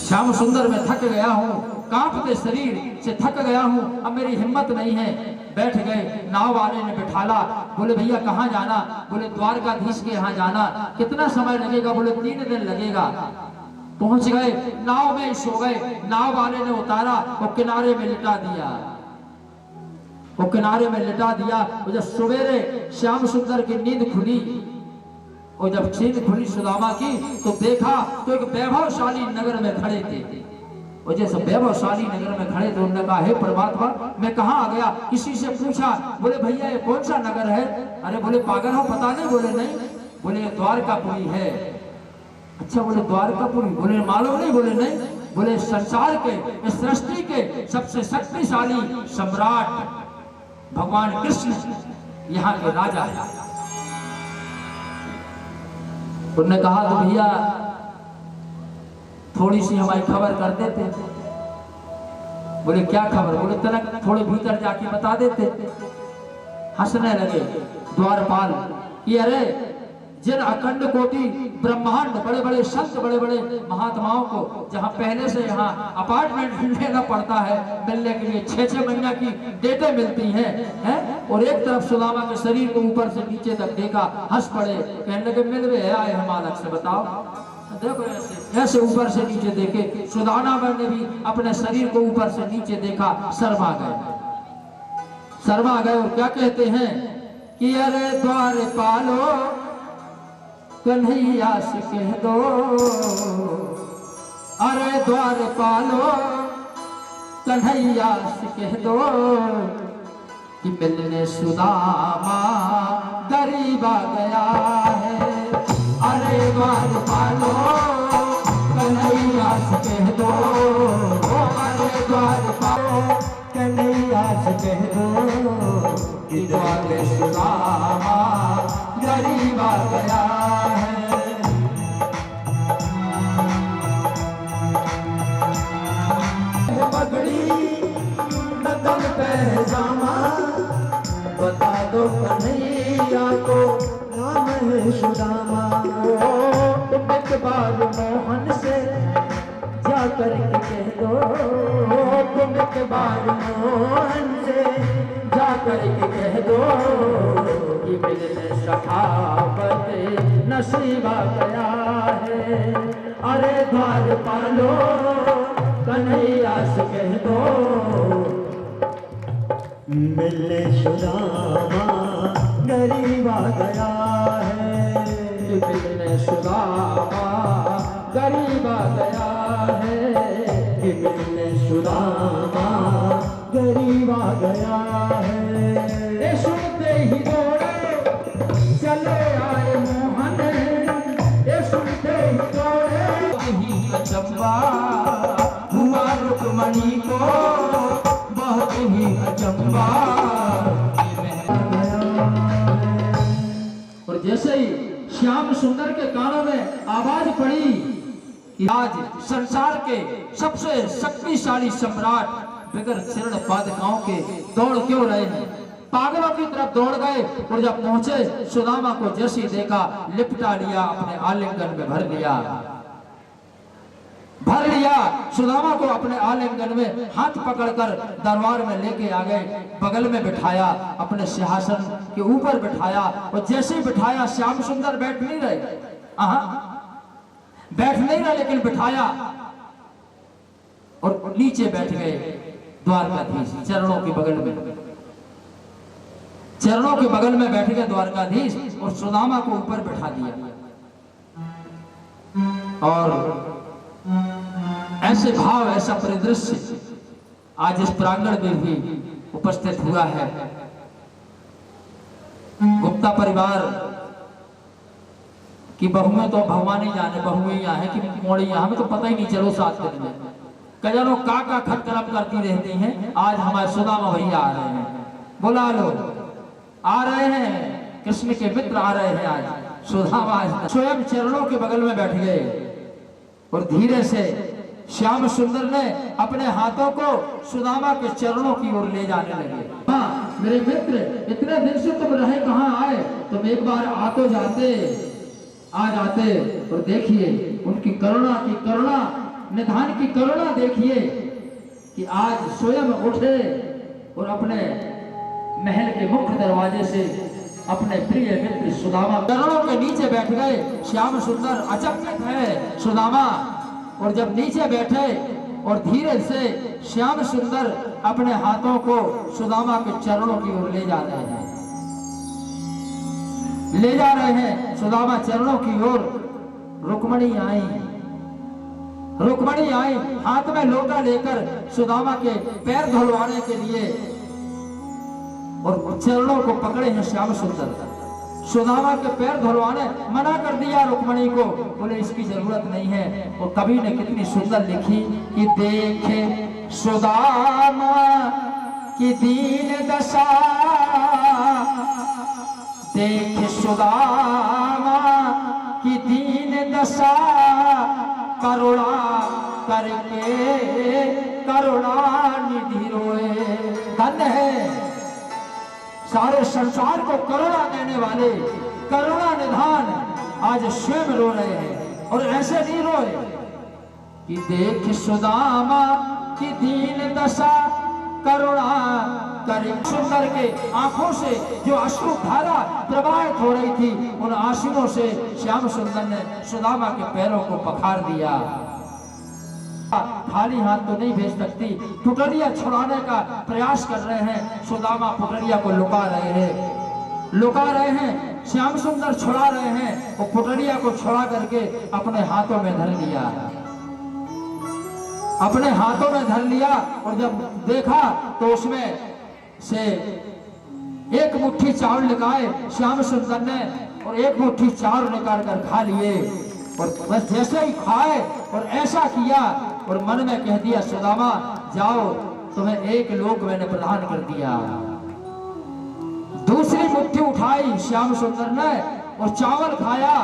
श्याम सुंदर में थक गया हूं, कांपते शरीर से थक गया हूं, अब मेरी हिम्मत नहीं है। बैठ गए, नाव वाले ने बिठाला। बोले भैया कहाँ जाना? बोले द्वारकाधीश के यहाँ जाना। कितना समय लगेगा? बोले 3 दिन लगेगा। पहुंच गए, नाव में सो गए। नाव वाले ने उतारा और किनारे में लिटा दिया, वो किनारे में लिटा दिया। और जब सवेरे श्याम सुंदर की नींद खुली, और जब नींद खुली सुदामा की, तो देखा तो एक वैभवशाली नगर में खड़े थे। और जैसे वैभवशाली नगर में खड़े थे, उन्होंने कहा हे परमात्मा मैं कहाँ आ गया? किसी से पूछा, बोले भैया ये कौन सा नगर है? अरे बोले पागल हो, पता नहीं? बोले नहीं। बोले द्वारकापुरी है। अच्छा, बोले द्वारकापुरी, बोले मालूम नहीं? बोले नहीं। बोले संसार के, इस सृष्टि के सबसे शक्तिशाली सम्राट भगवान कृष्ण यहाँ के राजा है। उन्होंने कहा तो भैया थोड़ी सी हमारी खबर कर देते। बोले क्या खबर? बोले तनक थोड़े भीतर जाके बता देते। हंसने लगे द्वारपाल कि अरे जिन अखंड कोटि ब्रह्मांड, बड़े बड़े संत, बड़े बड़े महात्माओं को जहां पहले से यहाँ अपार्टमेंट लेना पड़ता है, मिलने के लिए 6-6 महीना की डेटें मिलती हैं, और एक तरफ सुदामा के शरीर को ऊपर से नीचे तक देखा, हंस पड़े, कहने लगे मिलवे है आए हम अलग से, बताओ। देखो ऐसे ऊपर से नीचे देखे। सुदामा ने भी अपने शरीर को ऊपर से नीचे देखा, शर्मा गए, शर्मा गए। और क्या कहते हैं कि अरे द्वारपालो कन्हैया से कह दो, अरे द्वारपालो कन्हैया से कह दो कि मिलने सुदामा गरीब आ गया है। अरे द्वारपालो कन्हैया से कह दो, अरे द्वारपालो कन्हैया से कह दो कि द्वार सुदामा गरीब आ गया है। पगड़ी नदन पैजामा, बता दो कन्हैया को नाम है सुदामा। तुम एक बार मोहन से जाकर के कह दो, तुम एक बार मोहन से जाकर के कह दो कि मिलने सखावत नसीब आ गया है। अरे द्वारपालो कन्हैया से कह दो मिलने सुदामा गरीब आ गया है। मिलने सुदामा गरीब आ गया है, मिलने सुदामा गरीब आ गया है। ये सुनते ही दौड़े चले आए मोहन, ये सुनते ही दौड़े ही अचंबा हुआ रुक्मणी को, बहुत ही अचंबा। और जैसे ही श्याम सुंदर के कानों में आवाज पड़ी कि आज संसार के सबसे शक्तिशाली सम्राट बगैर चरण पादुकाओं के दौड़ क्यों रहे हैं, पागलों की तरफ दौड़ गए। और जब पहुंचे सुदामा को जैसे देखा लिपटा लिया, अपने आलिंगन में भर लिया सुदामा को अपने आलिंगन में हाथ पकड़कर दरबार में लेके आ गए, बगल में बिठाया, अपने सिंहासन के ऊपर बिठाया। और जैसे ही बिठाया श्याम सुंदर बैठ नहीं रहे, बैठ नहीं रहे, लेकिन बिठाया और नीचे बैठ गए द्वारकाधीश चरणों के बगल में, चरणों के बगल में बैठ गए द्वारकाधीश और सुदामा को ऊपर बैठा दिया। और ऐसे भाव, ऐसा परिदृश्य आज इस प्रांगण में भी उपस्थित हुआ है। गुप्ता परिवार की बहुएं तो भगवान ही जाने, बहुएं यहाँ है कि मोड़ी यहाँ, हमें तो पता ही नहीं चलो 7 दिन में कजनों का खटकरम करती रहती हैं। आज हमारे सुदामा भैया आ रहे हैं, बुला लो, आ रहे हैं, कृष्ण के मित्र आ रहे हैं। आज सुदामा स्वयं चरणों के बगल में बैठ गए और धीरे से श्याम सुंदर ने अपने हाथों को सुदामा के चरणों की ओर ले जाने लगे। हाँ मेरे मित्र, इतने दिन से तुम रहे कहाँ आए, तुम एक बार आ तो जाते, आ जाते और देखिए उनकी करुणा की करुणा, निधान की करुणा देखिए कि आज स्वयं उठे और अपने महल के मुख्य दरवाजे से अपने प्रिय मित्र सुदामा चरणों के नीचे बैठ गए। श्याम सुंदर अचंभित है सुदामा, और जब नीचे बैठे और धीरे से श्याम सुंदर अपने हाथों को सुदामा के चरणों की ओर ले जा रहे हैं, ले जा रहे हैं सुदामा चरणों की ओर। रुक्मणी आई, रुक्मणी आई हाथ में लोटा लेकर सुदामा के पैर धुलवाने के लिए, और चरणों को पकड़े हैं श्याम सुंदर। सुदामा के पैर धुलवाने मना कर दिया रुक्मणी को, बोले इसकी जरूरत नहीं है। और कवि ने कितनी सुंदर लिखी कि देखे सुदामा की दीन दशा, देखे सुदामा की दीन दशा, करुणा करके करुणा निधि रोए। धन्य है सारे संसार को करुणा देने वाले करुणा निधान आज स्वयं रो रहे हैं। और ऐसे नहीं रोए कि देख सुदामा की दीन दशा, करुणा करे। सुंदर के आंखों से जो अश्रु धारा प्रवाहित हो रही थी, उन आंसुओं से श्याम सुंदर ने सुदामा के पैरों को पखार दिया। खाली हाथ तो नहीं भेज सकती, पुटरिया छुड़ाने का प्रयास कर रहे हैं। सुदामा पुटरिया को लुका रहे हैं, लुका रहे हैं, श्याम सुंदर छुड़ा रहे हैं। वो पुटरिया को छुड़ा करके अपने हाथों में धर लिया, अपने हाथों में धर लिया। और जब देखा तो उसमें से एक मुट्ठी चावल निकाले श्याम सुंदर ने, और एक मुट्ठी चावल निकाल कर खा लिए। और बस जैसे ही खाए और ऐसा किया और मन में कह दिया सुदामा जाओ, तुम्हें एक लोक मैंने प्रदान कर दिया। दूसरी मुट्ठी उठाई श्याम सुंदर ने और चावल खाया,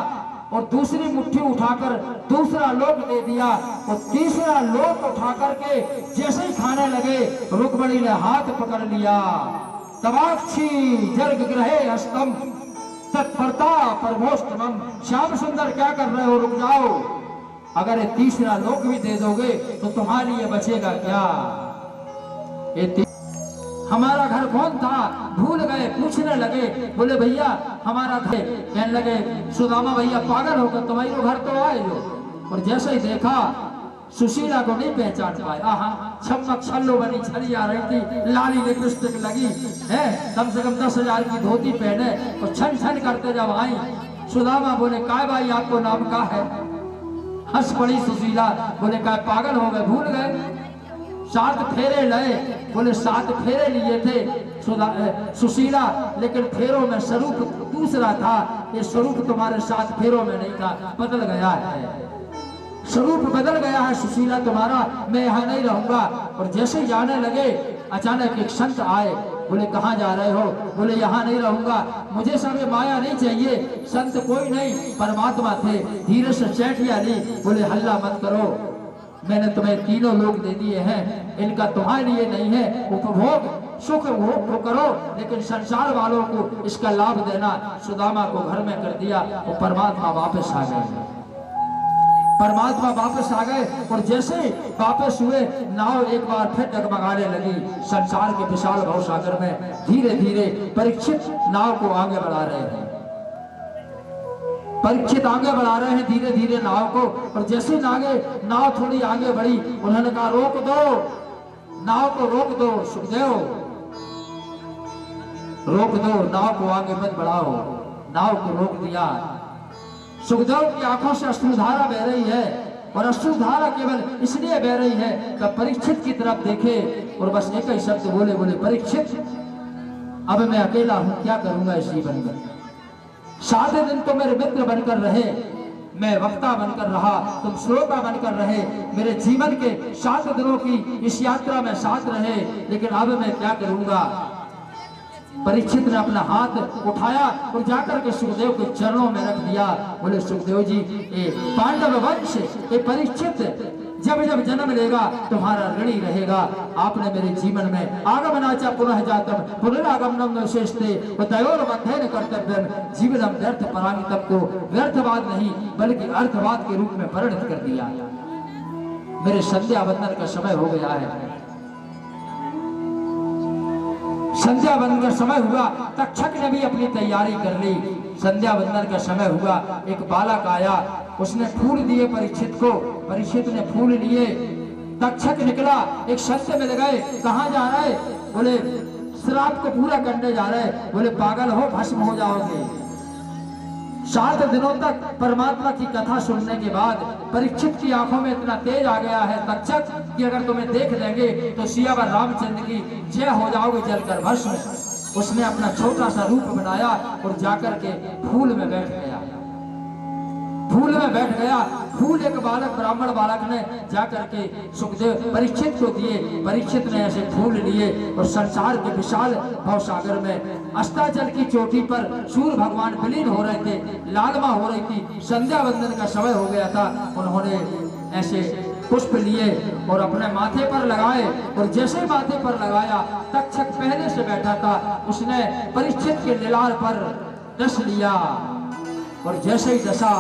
और दूसरी मुट्ठी उठाकर दूसरा लोक दे दिया। और तीसरा लोक उठा करके जैसे ही खाने लगे, रुक्मणी ने हाथ पकड़ लिया। तवाक्षी जर्ग ग्रहे हस्तम तत्परता परमोष्टमम। श्याम सुंदर क्या कर रहे हो, रुक जाओ, अगर ये तीसरा लोक भी दे दोगे तो तुम्हारे लिए बचेगा क्या। हमारा घर कौन था, भूल गए, पूछने लगे। बोले भैया हमारा घर, कहने लगे सुदामा भैया पागल होकर तुम्हारी घर तो आए हो। और जैसे ही देखा सुशीला को नहीं पहचान पाए। छमक छल्लो बनी छड़ी आ रही थी, लाली लिपस्टिक लगी है, कम से कम 10,000 की धोती पहने और छन छन करते जब आई। सुदामा बोले काय भाई आपको नाम का है। हंस पड़ी सुशीला, बोले काय पागल हो गए, भूल गए। 7 फेरे लए, बोले 7 फेरे लिए थे सुशीला, लेकिन फेरों में स्वरूप दूसरा था। ये स्वरूप तुम्हारे 7 फेरों में नहीं था, बदल गया है, स्वरूप बदल गया है सुशीला तुम्हारा, मैं यहाँ नहीं रहूंगा। और जैसे ही जाने लगे अचानक एक संत आए, बोले कहाँ जा रहे हो? बोले यहाँ नहीं रहूंगा, मुझे सब ये माया नहीं चाहिए। संत कोई नहीं, परमात्मा थे। धीरे से चैटिया ली, बोले हल्ला मत करो, मैंने तुम्हें तीनों लोग दे दिए हैं, इनका तुम्हारे लिए नहीं है, उपभोग सुख भोग करो, लेकिन संसार वालों को इसका लाभ देना। सुदामा को घर में कर दिया, वो परमात्मा वापस आ गए, परमात्मा वापस आ गए। और जैसे वापस हुए, नाव एक बार फिर डगमगाने लगी संसार के विशाल भवसागर में। धीरे धीरे परीक्षित नाव को आगे बढ़ा रहे हैं, परीक्षित आगे बढ़ा रहे हैं धीरे धीरे नाव को। और जैसे नाव थोड़ी आगे बढ़ी, उन्होंने कहा रोक दो, नाव को रोक दो सुखदेव, रोक दो, नाव को आगे मत बढ़ाओ। नाव को रोक दिया। सुखदेव की आंखों से अश्रुधारा बह रही है, और अश्रुधारा केवल इसलिए बह रही है कि परीक्षित की तरफ देखे और बस एक ही शब्द बोले, बोले परीक्षित अब मैं अकेला हूं, क्या करूंगा इस जीवन में। 7 दिन तो मेरे मित्र बनकर रहे, मैं वक्ता बनकर रहा, तुम श्रोता बनकर रहे, मेरे जीवन के 7 दिनों की इस यात्रा में साथ रहे, लेकिन अब मैं क्या करूंगा। परीक्षित ने अपना हाथ उठाया और जाकर के सुखदेव के चरणों में रख दिया। बोले सुखदेव जी, ये पांडव वंश, ये परीक्षित जब जब जन्म लेगा तुम्हारा ऋणी रहेगा। आपने मेरे जीवन में आगमनाचा पुनः जातम पुनरागमनम विशेषते तयोर मध्येन कर्तव्यम जीवनम व्यर्थ परांगितम को व्यर्थवाद नहीं बल्कि अर्थवाद के रूप में परिणत कर दिया। मेरे संध्या वंदन का समय हो गया है, संध्या वंदन का समय हुआ। तक्षक ने भी अपनी तैयारी कर ली। संध्या वंदन का समय हुआ, एक बालक आया, उसने फूल दिए परीक्षित को, परीक्षित ने फूल लिए। तक्षक निकला, एक संत मिल गए, कहाँ जा रहे? बोले श्राप को पूरा करने जा रहे। बोले पागल हो, भस्म हो जाओगे। 7 दिनों तक परमात्मा की कथा सुनने के बाद परीक्षित की आंखों में इतना तेज आ गया है तक्षक कि अगर तुम्हें देख लेंगे तो सियावर रामचंद्र की जय हो जाओगे जलकर भस्म। उसने अपना छोटा सा रूप बनाया और जाकर के फूल में बैठ गया, फूल में बैठ गया। फूल एक बालक, ब्राह्मण बालक ने जाकर के सुखदेव परीक्षित को दिए। परीक्षित ने ऐसे फूल लिए और संसार के विशाल भवसागर में अस्ताचल की चोटी पर सूर्य भगवान विलीन हो रहे थे, लालमा हो रही थी, संध्या वंदन का समय हो गया था। उन्होंने ऐसे पुष्प लिए और अपने माथे पर लगाए, और जैसे माथे पर लगाया तक्षक पहले से बैठा था, उसने परीक्षित के लीलार पर डस लिया। और जैसे ही डसा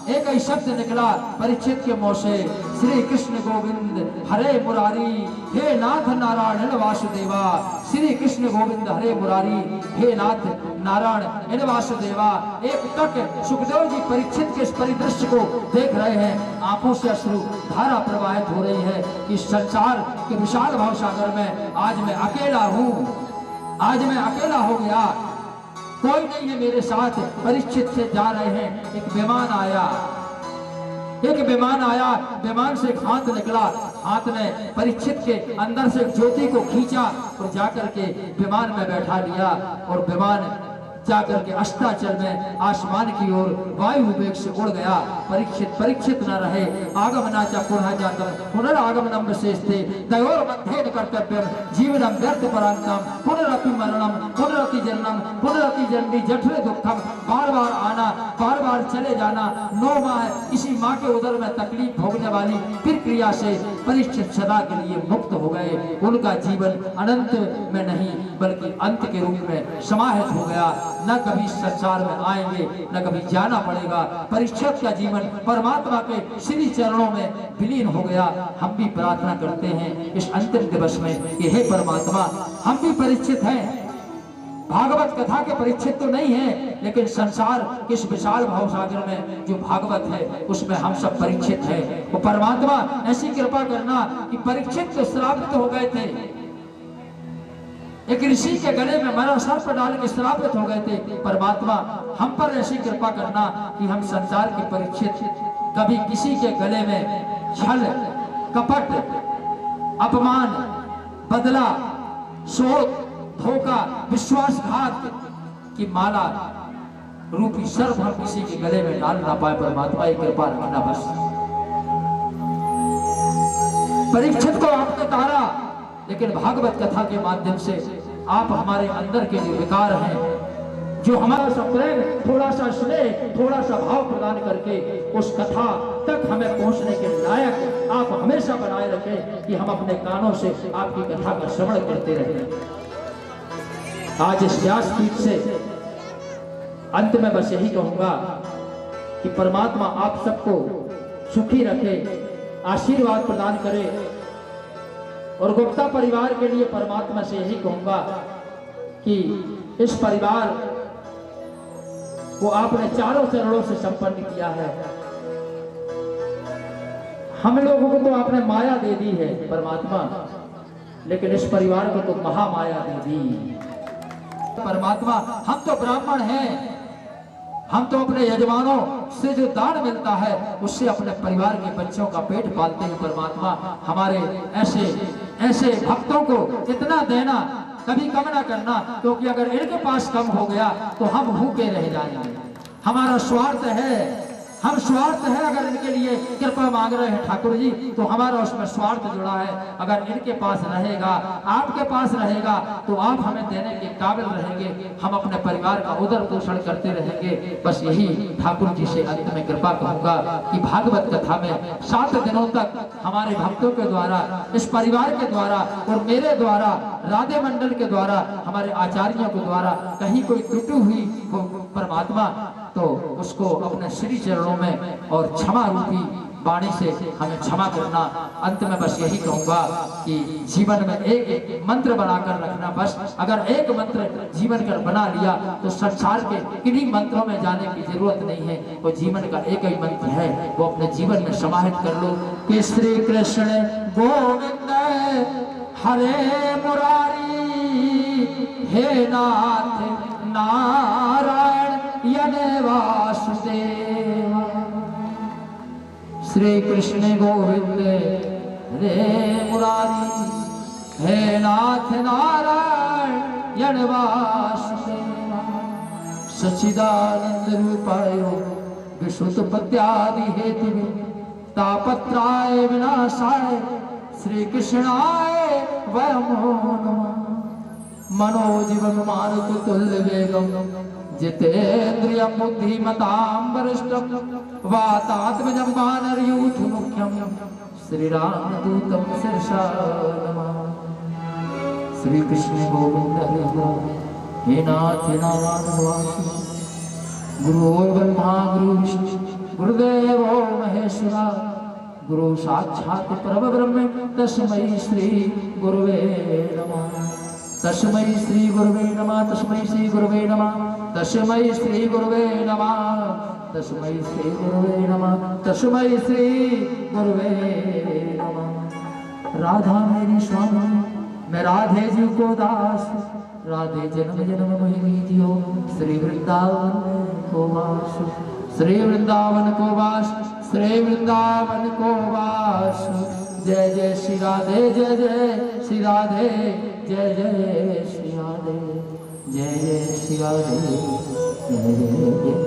एक ही शब्द निकला परीक्षित के मुंह से, श्री कृष्ण गोविंद हरे मुरारी हे नाथ नारायण वासुदेवा। श्री कृष्ण गोविंद हरे मुरारी हे नाथ नारायण इन वासुदेवा। एक तक सुखदेव जी परीक्षित के इस परिदृश्य को देख रहे हैं, आंखों से अश्रु धारा प्रवाहित हो रही है कि संसार के विशाल भवसागर में आज मैं अकेला हूँ, आज मैं अकेला हो गया, कोई नहीं है मेरे साथ। परीक्षित से जा रहे हैं, एक विमान आया, एक विमान आया, विमान से एक हाथ निकला, हाथ में परीक्षित के अंदर से एक ज्योति को खींचा और जाकर के विमान में बैठा लिया। और विमान जाकर के अस्ताचल में आसमान की ओर वायु वेग से उड़ गया। परीक्षित न रहे, आगमनाचा पुनः जातम पुनरागमनम विशेषते तयोर मध्येन कर्तव्यम जीवनम व्यर्थ परांतम पुनरपि मरणम पुनरपि जन्मम पुनरपि जन्मी जठरे दुखम। बार बार आना, बार बार चले जाना, 9 माह इसी माँ के उदर में तकलीफ भोगने वाली फिर क्रिया से परीक्षित सदा के लिए मुक्त हो गए। उनका जीवन अनंत में नहीं बल्कि अंत के रूप में समाहित हो गया। न कभी संसार में आएंगे, न कभी जाना पड़ेगा। परीक्षित का जीवन परमात्मा के श्री चरणों में विलीन हो गया। हम भी प्रार्थना करते हैं इस अंतिम दिवस में कि हे परमात्मा, हम भी परीक्षित हैं, भागवत कथा के परीक्षित तो नहीं है, लेकिन संसार के इस विशाल भवसागर में जो भागवत है उसमें हम सब परीक्षित हैं। वो परमात्मा ऐसी कृपा करना कि परीक्षित तो श्रापित हो गए थे, एक ऋषि के गले में मरा सर्प डाल के श्रापित हो गए थे। परमात्मा हम पर ऐसी कृपा करना कि हम संसार के परीक्षित कभी किसी के गले में छल कपट अपमान, बदला, शोध, धोखा, विश्वासघात की माला रूपी सर्प हम किसी के गले में डाल ना पाए। परमात्मा की कृपा रखना बस। परीक्षित को आपने तारा, लेकिन भागवत कथा के माध्यम से आप हमारे अंदर के जो विकार हैं, जो हमारा सा प्रेम, थोड़ा सा स्नेह, थोड़ा सा भाव प्रदान करके उस कथा तक हमें पहुंचने के लायक आप हमेशा बनाए रखें कि हम अपने कानों से आपकी कथा का श्रवण करते रहें। आज इस व्यासपीठ से अंत में बस यही कहूंगा कि परमात्मा आप सबको सुखी रखे, आशीर्वाद प्रदान करे। और गुप्ता परिवार के लिए परमात्मा से यही कहूंगा कि इस परिवार को आपने चारों चरणों से संपन्न किया है। हम लोगों को तो आपने माया दे दी है परमात्मा, लेकिन इस परिवार को तो महामाया दे दी परमात्मा। हम तो ब्राह्मण हैं, हम तो अपने यजमानों से जो दान मिलता है उससे अपने परिवार के बच्चों का पेट पालते हैं परमात्मा। हमारे ऐसे भक्तों को इतना देना, कभी कम ना करना, क्योंकि अगर इनके पास कम हो गया तो हम भूखे रह जाएंगे। हमारा स्वार्थ है, हम स्वार्थ है। अगर इनके लिए कृपा मांग रहे हैं ठाकुर जी, तो हमारा उसमें स्वार्थ जुड़ा है। अगर इनके पास रहेगा, आपके पास रहेगा, तो आप हमें देने के काबिल रहेंगे, हम अपने परिवार का उदर पोषण करते रहेंगे। बस यही ठाकुर जी से अंत में कृपा कहूंगा कि भागवत कथा में 7 दिनों तक हमारे भक्तों के द्वारा, इस परिवार के द्वारा और मेरे द्वारा, राधे मंडल के द्वारा, हमारे आचार्यों के द्वारा कहीं कोई त्रुटि हुई हो परमात्मा, तो उसको अपने श्री चरणों में और क्षमा रूपी वाणी से हमें क्षमा करना। अंत में बस यही कहूंगा कि जीवन में एक मंत्र बनाकर रखना। बस अगर एक मंत्र जीवन का बना लिया तो संसार के किन्हीं मंत्रों में जाने की जरूरत नहीं है। वो जीवन का एक ही मंत्र है, वो अपने जीवन में समाहित कर लो कि श्री कृष्ण गोविंद हरे मुरारी, हे नाथ नारायण यने वासुदेव। श्री कृष्ण गोविंद रे मुरारी, हे नाथ नारायण यने वासुदेव। सच्चिदानंद रूपाय विशुद्ध पत्यादि हेतु तापत्राय विनाशाय श्री कृष्णाय वयं नमः। मनोजीवन मारुततुल्य वेगम जितेन्द्रिय बुद्धिमतां वरिष्ठं वातात्मजं वानरयूथ मुख्यं श्री रामदूतं शिरसा नमामि। श्री कृष्ण गोविंद हरे गोविंद, हे नाथ नारायण वासुदेव। गुरु ब्रह्मा गुरु विष्णु गुरुदेवो महेश्वरा, गुरु साक्षात् परब्रह्म तस्मै श्री गुरुवे नमः। तस्मै श्री गुरुवे नमः, तस्मै श्री गुरुवे नमः, तस्मै श्री गुरुवे नमः, तस्मै श्री गुरुवे नमः, तस्मै श्री गुरुवे नमः। राधा मेरी स्वामी, मैं राधे जी को दास, राधे जन्म जन्म मोहि जियो। श्री वृंदावन को वास, श्री वृंदावन को वास, श्री वृंदावन को वास। जय जय श्री राधे, जय जय श्री राधे, जय जय श्री राधे, जय जय श्री राधे, जय जय।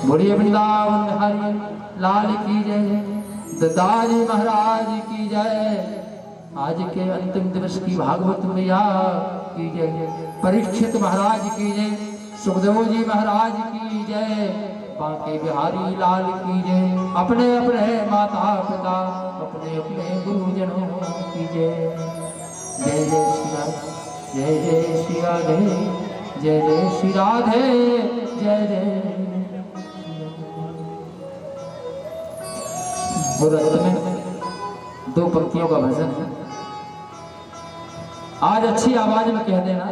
बोलिए वृंदावन बिहारी लाल की जय, दत्ताजी महाराज की जय। आज के अंतिम दिवस की भागवत मैया की जय, परीक्षित महाराज की जय, सुखदेव जी महाराज की जय, बांके बिहारी लाल की जय। अपने अपने माता पिता, अपने अपने गुरुजनों की जय। जय जय श्री राधे, जय जय श्री राधे, जय जय श्री राधे, जय जय। मुहूर्त में 2 पंक्तियों का भजन है। आज अच्छी आवाज में कह देना,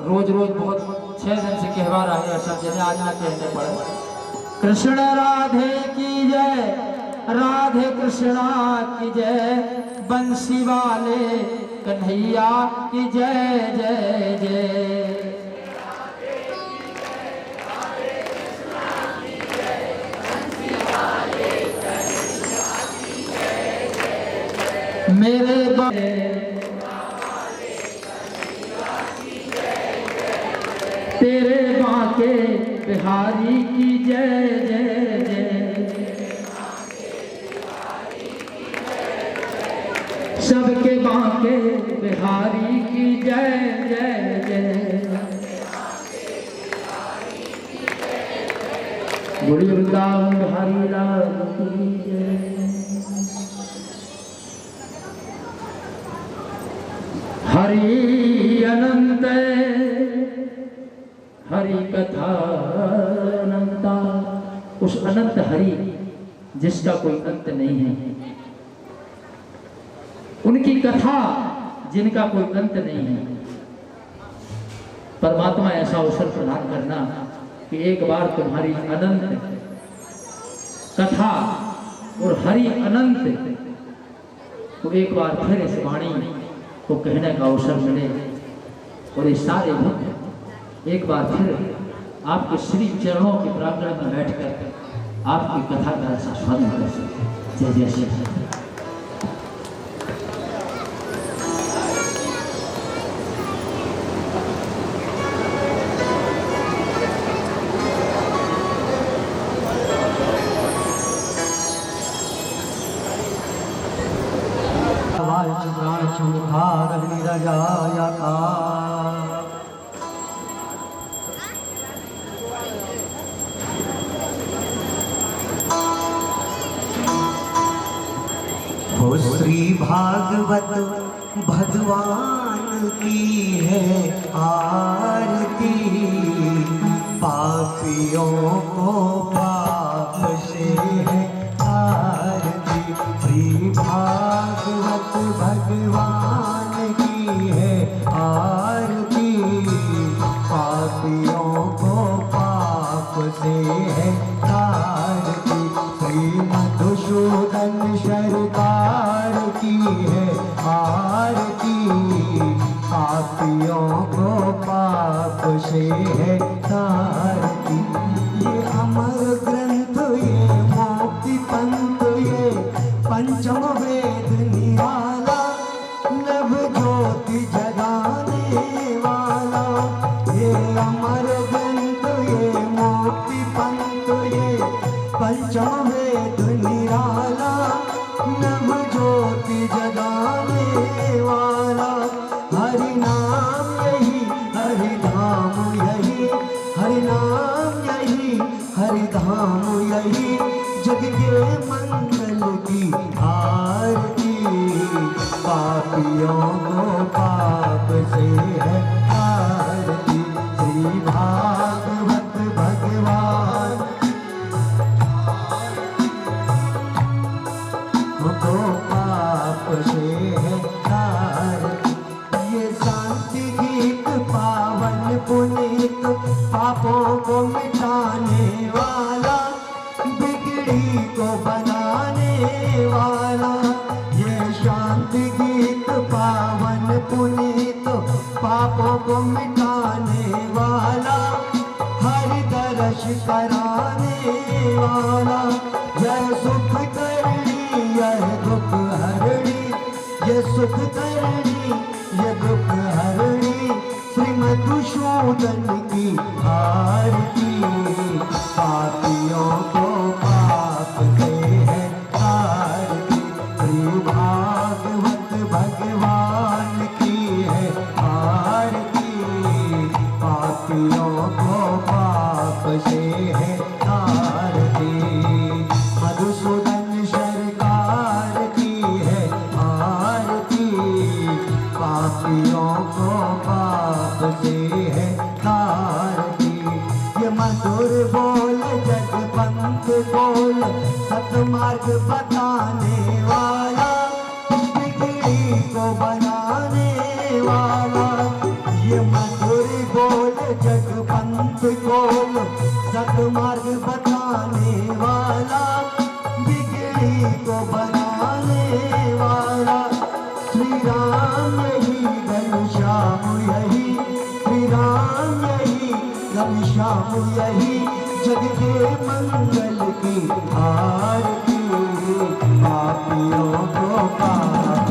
रोज रोज बहुत 6 दिन से कहवा रहा है सब जने, आज ना कहने पड़े। कृष्ण राधे की जय, राधे कृष्णा की जय, बंसी वाले कन्हैया की जय जय जय। मेरे तेरे बांके बिहारी की जय जय जय, सबके बांके बिहारी की जय जय जय। बोलिए वृंदावन बिहारी लाल की जय। हरि अनंत हरि कथा अनंता, उस अनंत हरि जिसका कोई अंत नहीं है, उनकी कथा जिनका कोई अंत नहीं है। परमात्मा ऐसा अवसर प्रदान करना कि एक बार तुम्हारी अनंत कथा और हरि अनंत तो एक बार फिर इस वाणी को कहने का अवसर मिले और ये सारे भक्त एक बार फिर आपके श्री चरणों के प्रांगण में बैठकर आपकी कथा का आस्वादन कर सके। जय जय श्री। हो श्री भागवत भगवान की है आरती, पापियों को पाप से है आरती। श्री भागवत भगवान की है आरती, पापियों को पाप से है आरती। श्री मधुसूदन सरकार की है आरती, पापियों को पाप से है आरती। ये अमर ग्रंथ ये मोक्ति पंथ ये पंचम वेद निराला, नव ज्योति जगाने वाला। ये अमर ग्रंथ ये मोक्ति पंथ ये पंचम वेद निराला, नव ज्योति जगाने वाला। हरि नाम यही हरि धाम यही, हरि नाम यही हरि धाम यही, जग के मंगल की आरती। पापियों को पाप से है आरती। श्री भागवत भगवान को पाप से है आरती। ये शांति गीत पावन पुनीत, पापों को मिटाने वाला, बिगड़ी को बनाने वाला। ये शांति गीत पावन पुनीत, पापों को मिटाने वाला, हरि दर्श कराने वाला। यह सुख करनी यह दुख हरणी, ये सुख करनी ये दुख हरणी। श्री मधुसूदन की आरती, पापियों को पाप से है आरती। श्री भागवत भगवान की है आरती, पापियों को पाप से है आरती। मधुसूदन सरकार की है आरती, पापियों को पाप से है आरती। ये मधुर बोल जगपंथ बोल, सतमार्ग बताने वाला, बिगड़ी को बनाने वाला। ये मधुर बोल जगपंथ बोल, सतमार्ग बताने वाला, बिगड़ी को बनाने वाला। श्री राम यही घनश्याम यही, श्री राम यही घनश्याम यही, जग के मंगल की आरती। पापियों को पाप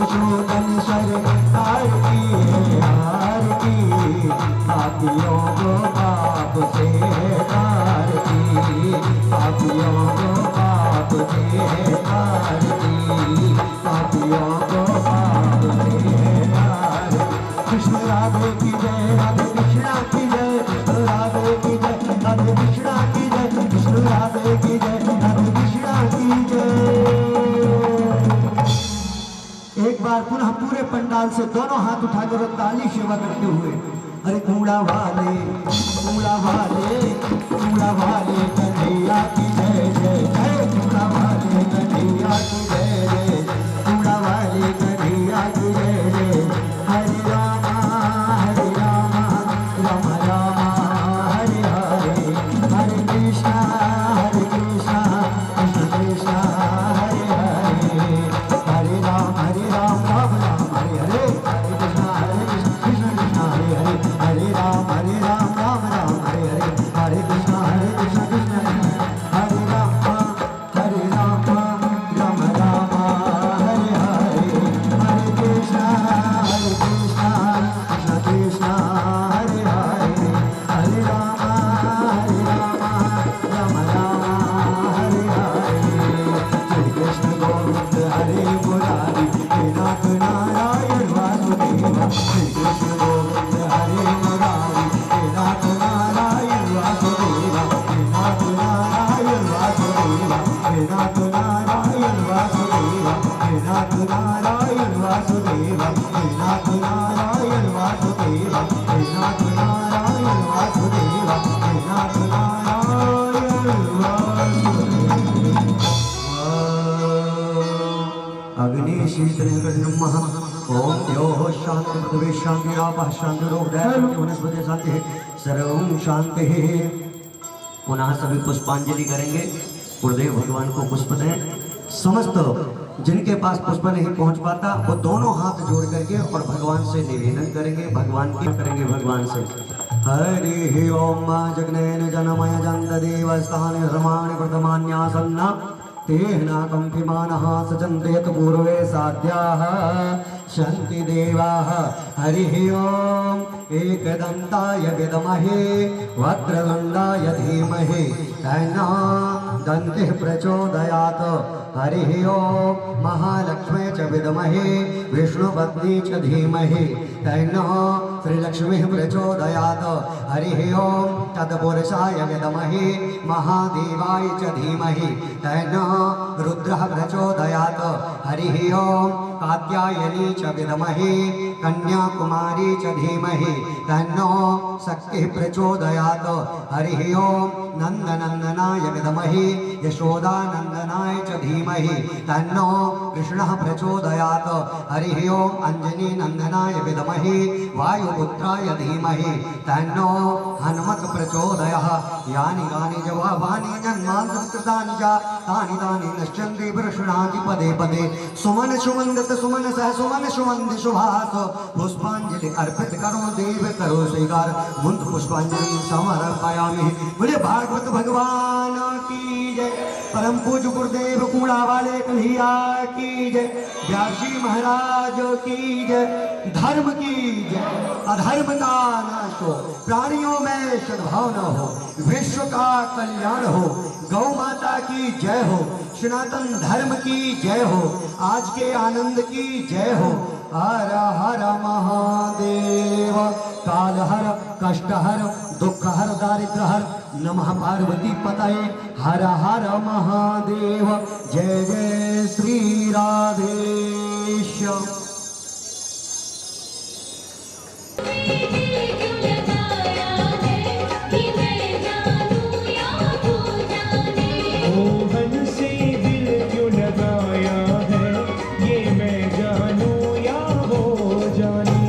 मधुसूदन सरकार की है आरती, पापियों को पाप से तार की, पापियों को पाप से तार की, पापियों को पाप से तार। कृष्ण राधे की जय, राधे कृष्णा की जय, कृष्ण राधे की जय, राधे कृष्णा की जय, कृष्ण राधे की जय, राधे कृष्णा की जय। एक बार पुनः पूरे पंडाल से दोनों हाथ उठाकर और ताली सेवा करते हुए, अरे कूड़ा वाले कन्हैया की जय जय जय, कूड़ा वाले कन्हैया की जय जय, कूड़ा वाले कन्हैया की जय जय। हरे राम राम राम हरे हरे, हरे कृष्णा कृष्ण कृष्ण हरे हरे, हरे राम राम राम हरे हरे, हरे कृष्ण कृष्ण हरे हरे, हरे राम राम राम हरे हरे, हरे कृष्ण कृष्ण हरे राम, हरे राम राम राम हरे हरे, हरे कृष्ण कृष्ण कृष्ण हरे हरे, हरे राम राम राम हरे हरे। श्री कृष्ण गोविंद हरे मुरारी, हे नाथ नारायण वासुदेवा, श्री कृष्ण गोविंद हरे मुरारी, हे नाथ नारायण वासुदेवा, हे नाथ नारायण वासुदेवा, हे नाथ नारायण वासुदेवा, हे नाथ नारायण वासुदेवा, हे नाथ नारायण वासुदेवा, हे नाथ नारायण वासुदेवा, हे नाथ नारायण वासुदेवा। अग्नि शीतल नमः। ओम द्योः शांति पृथ्वी शांति आपः शांति रोगदय वनस्पति शांति सर्वं शांति। पुनः सभी पुष्पांजलि करेंगे, गुरुदेव भगवान को पुष्प दें। समस्त जिनके पास पुष्प नहीं पहुंच पाता वो दोनों हाथ जोड़ करके और भगवान से निवेदन करेंगे, भगवान की करेंगे भगवान से। हरि ओम जगनेन जनमय जंत देवस्थान धर्माणि प्रथमान्यासन्ना तेनाकं विमानः सचन्ते यत् पूर्वे साध्याः शन्ति देवाः। हरिः ओम एकदन्ताय विद्महे वक्रतुण्डाय धीमहि तन्नो दन्तिः प्रचोदयात्। हरिः ओम महालक्ष्मी च विद्महे विष्णुपत्नी च धीमहि तन्नो श्रीलक्ष्मीः प्रचोदयात्। हरिः ओम तत्पुरुषाय विद्महे महादेवाय च धीमहि तन्नो रुद्रः प्रचोदयात्। हरिः ओम कात्यायनी च विद्महे कन्याकुमारी च धीमहि तन्नो शक्तिः प्रचोदयात्। हरिः ओम नन्दनन्दनाय विद्महे यशोदानन्दनाय च धीमहि तन्नो कृष्णः प्रचोदयात्। हरिः ओम अंजनी नन्दनाय विद्महे वायुपुत्राय धीमहि तन्नो हनुमत् प्रचोदयात्। यानि कानि जवानि जन्मान्तरकृतानि च तानि तानि नश्यन्ति वृषणाति पदे पदे। सुमन सुमंदित सुमन सह सुमन सुमंदि सुभाष पुष्पांजलि अर्पित करो देव करो स्वीकार। मुंद पुष्पांजलि समर्पयामि। बोले भागवत भगवान की जय, परम पूज्य गुरुदेव कूड़ा वाले कन्हैया की जय, व्यासी महाराज की जय, धर्म की जय। अधर्म का नाश हो, प्राणियों में सद्भावना हो, विश्व का कल्याण हो, गौ माता की जय हो, सनातन धर्म की जय हो, आज के आनंद की जय हो। हर हर महादेव, काल हर कष्ट हर दुख हर दारिद्र हर नमः पार्वती पतये। हर हर महादेव, जय जय श्री राधेश। मोहन से दिल क्यों लगाया है, ये मैं जानूं या हो जाने।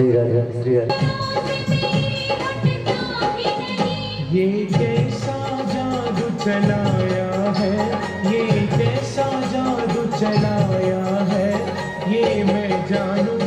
श्री राधे श्री राधे। ये कैसा जादू चलाया है, ये कैसा जादू चलाया है, ये मैं जानूं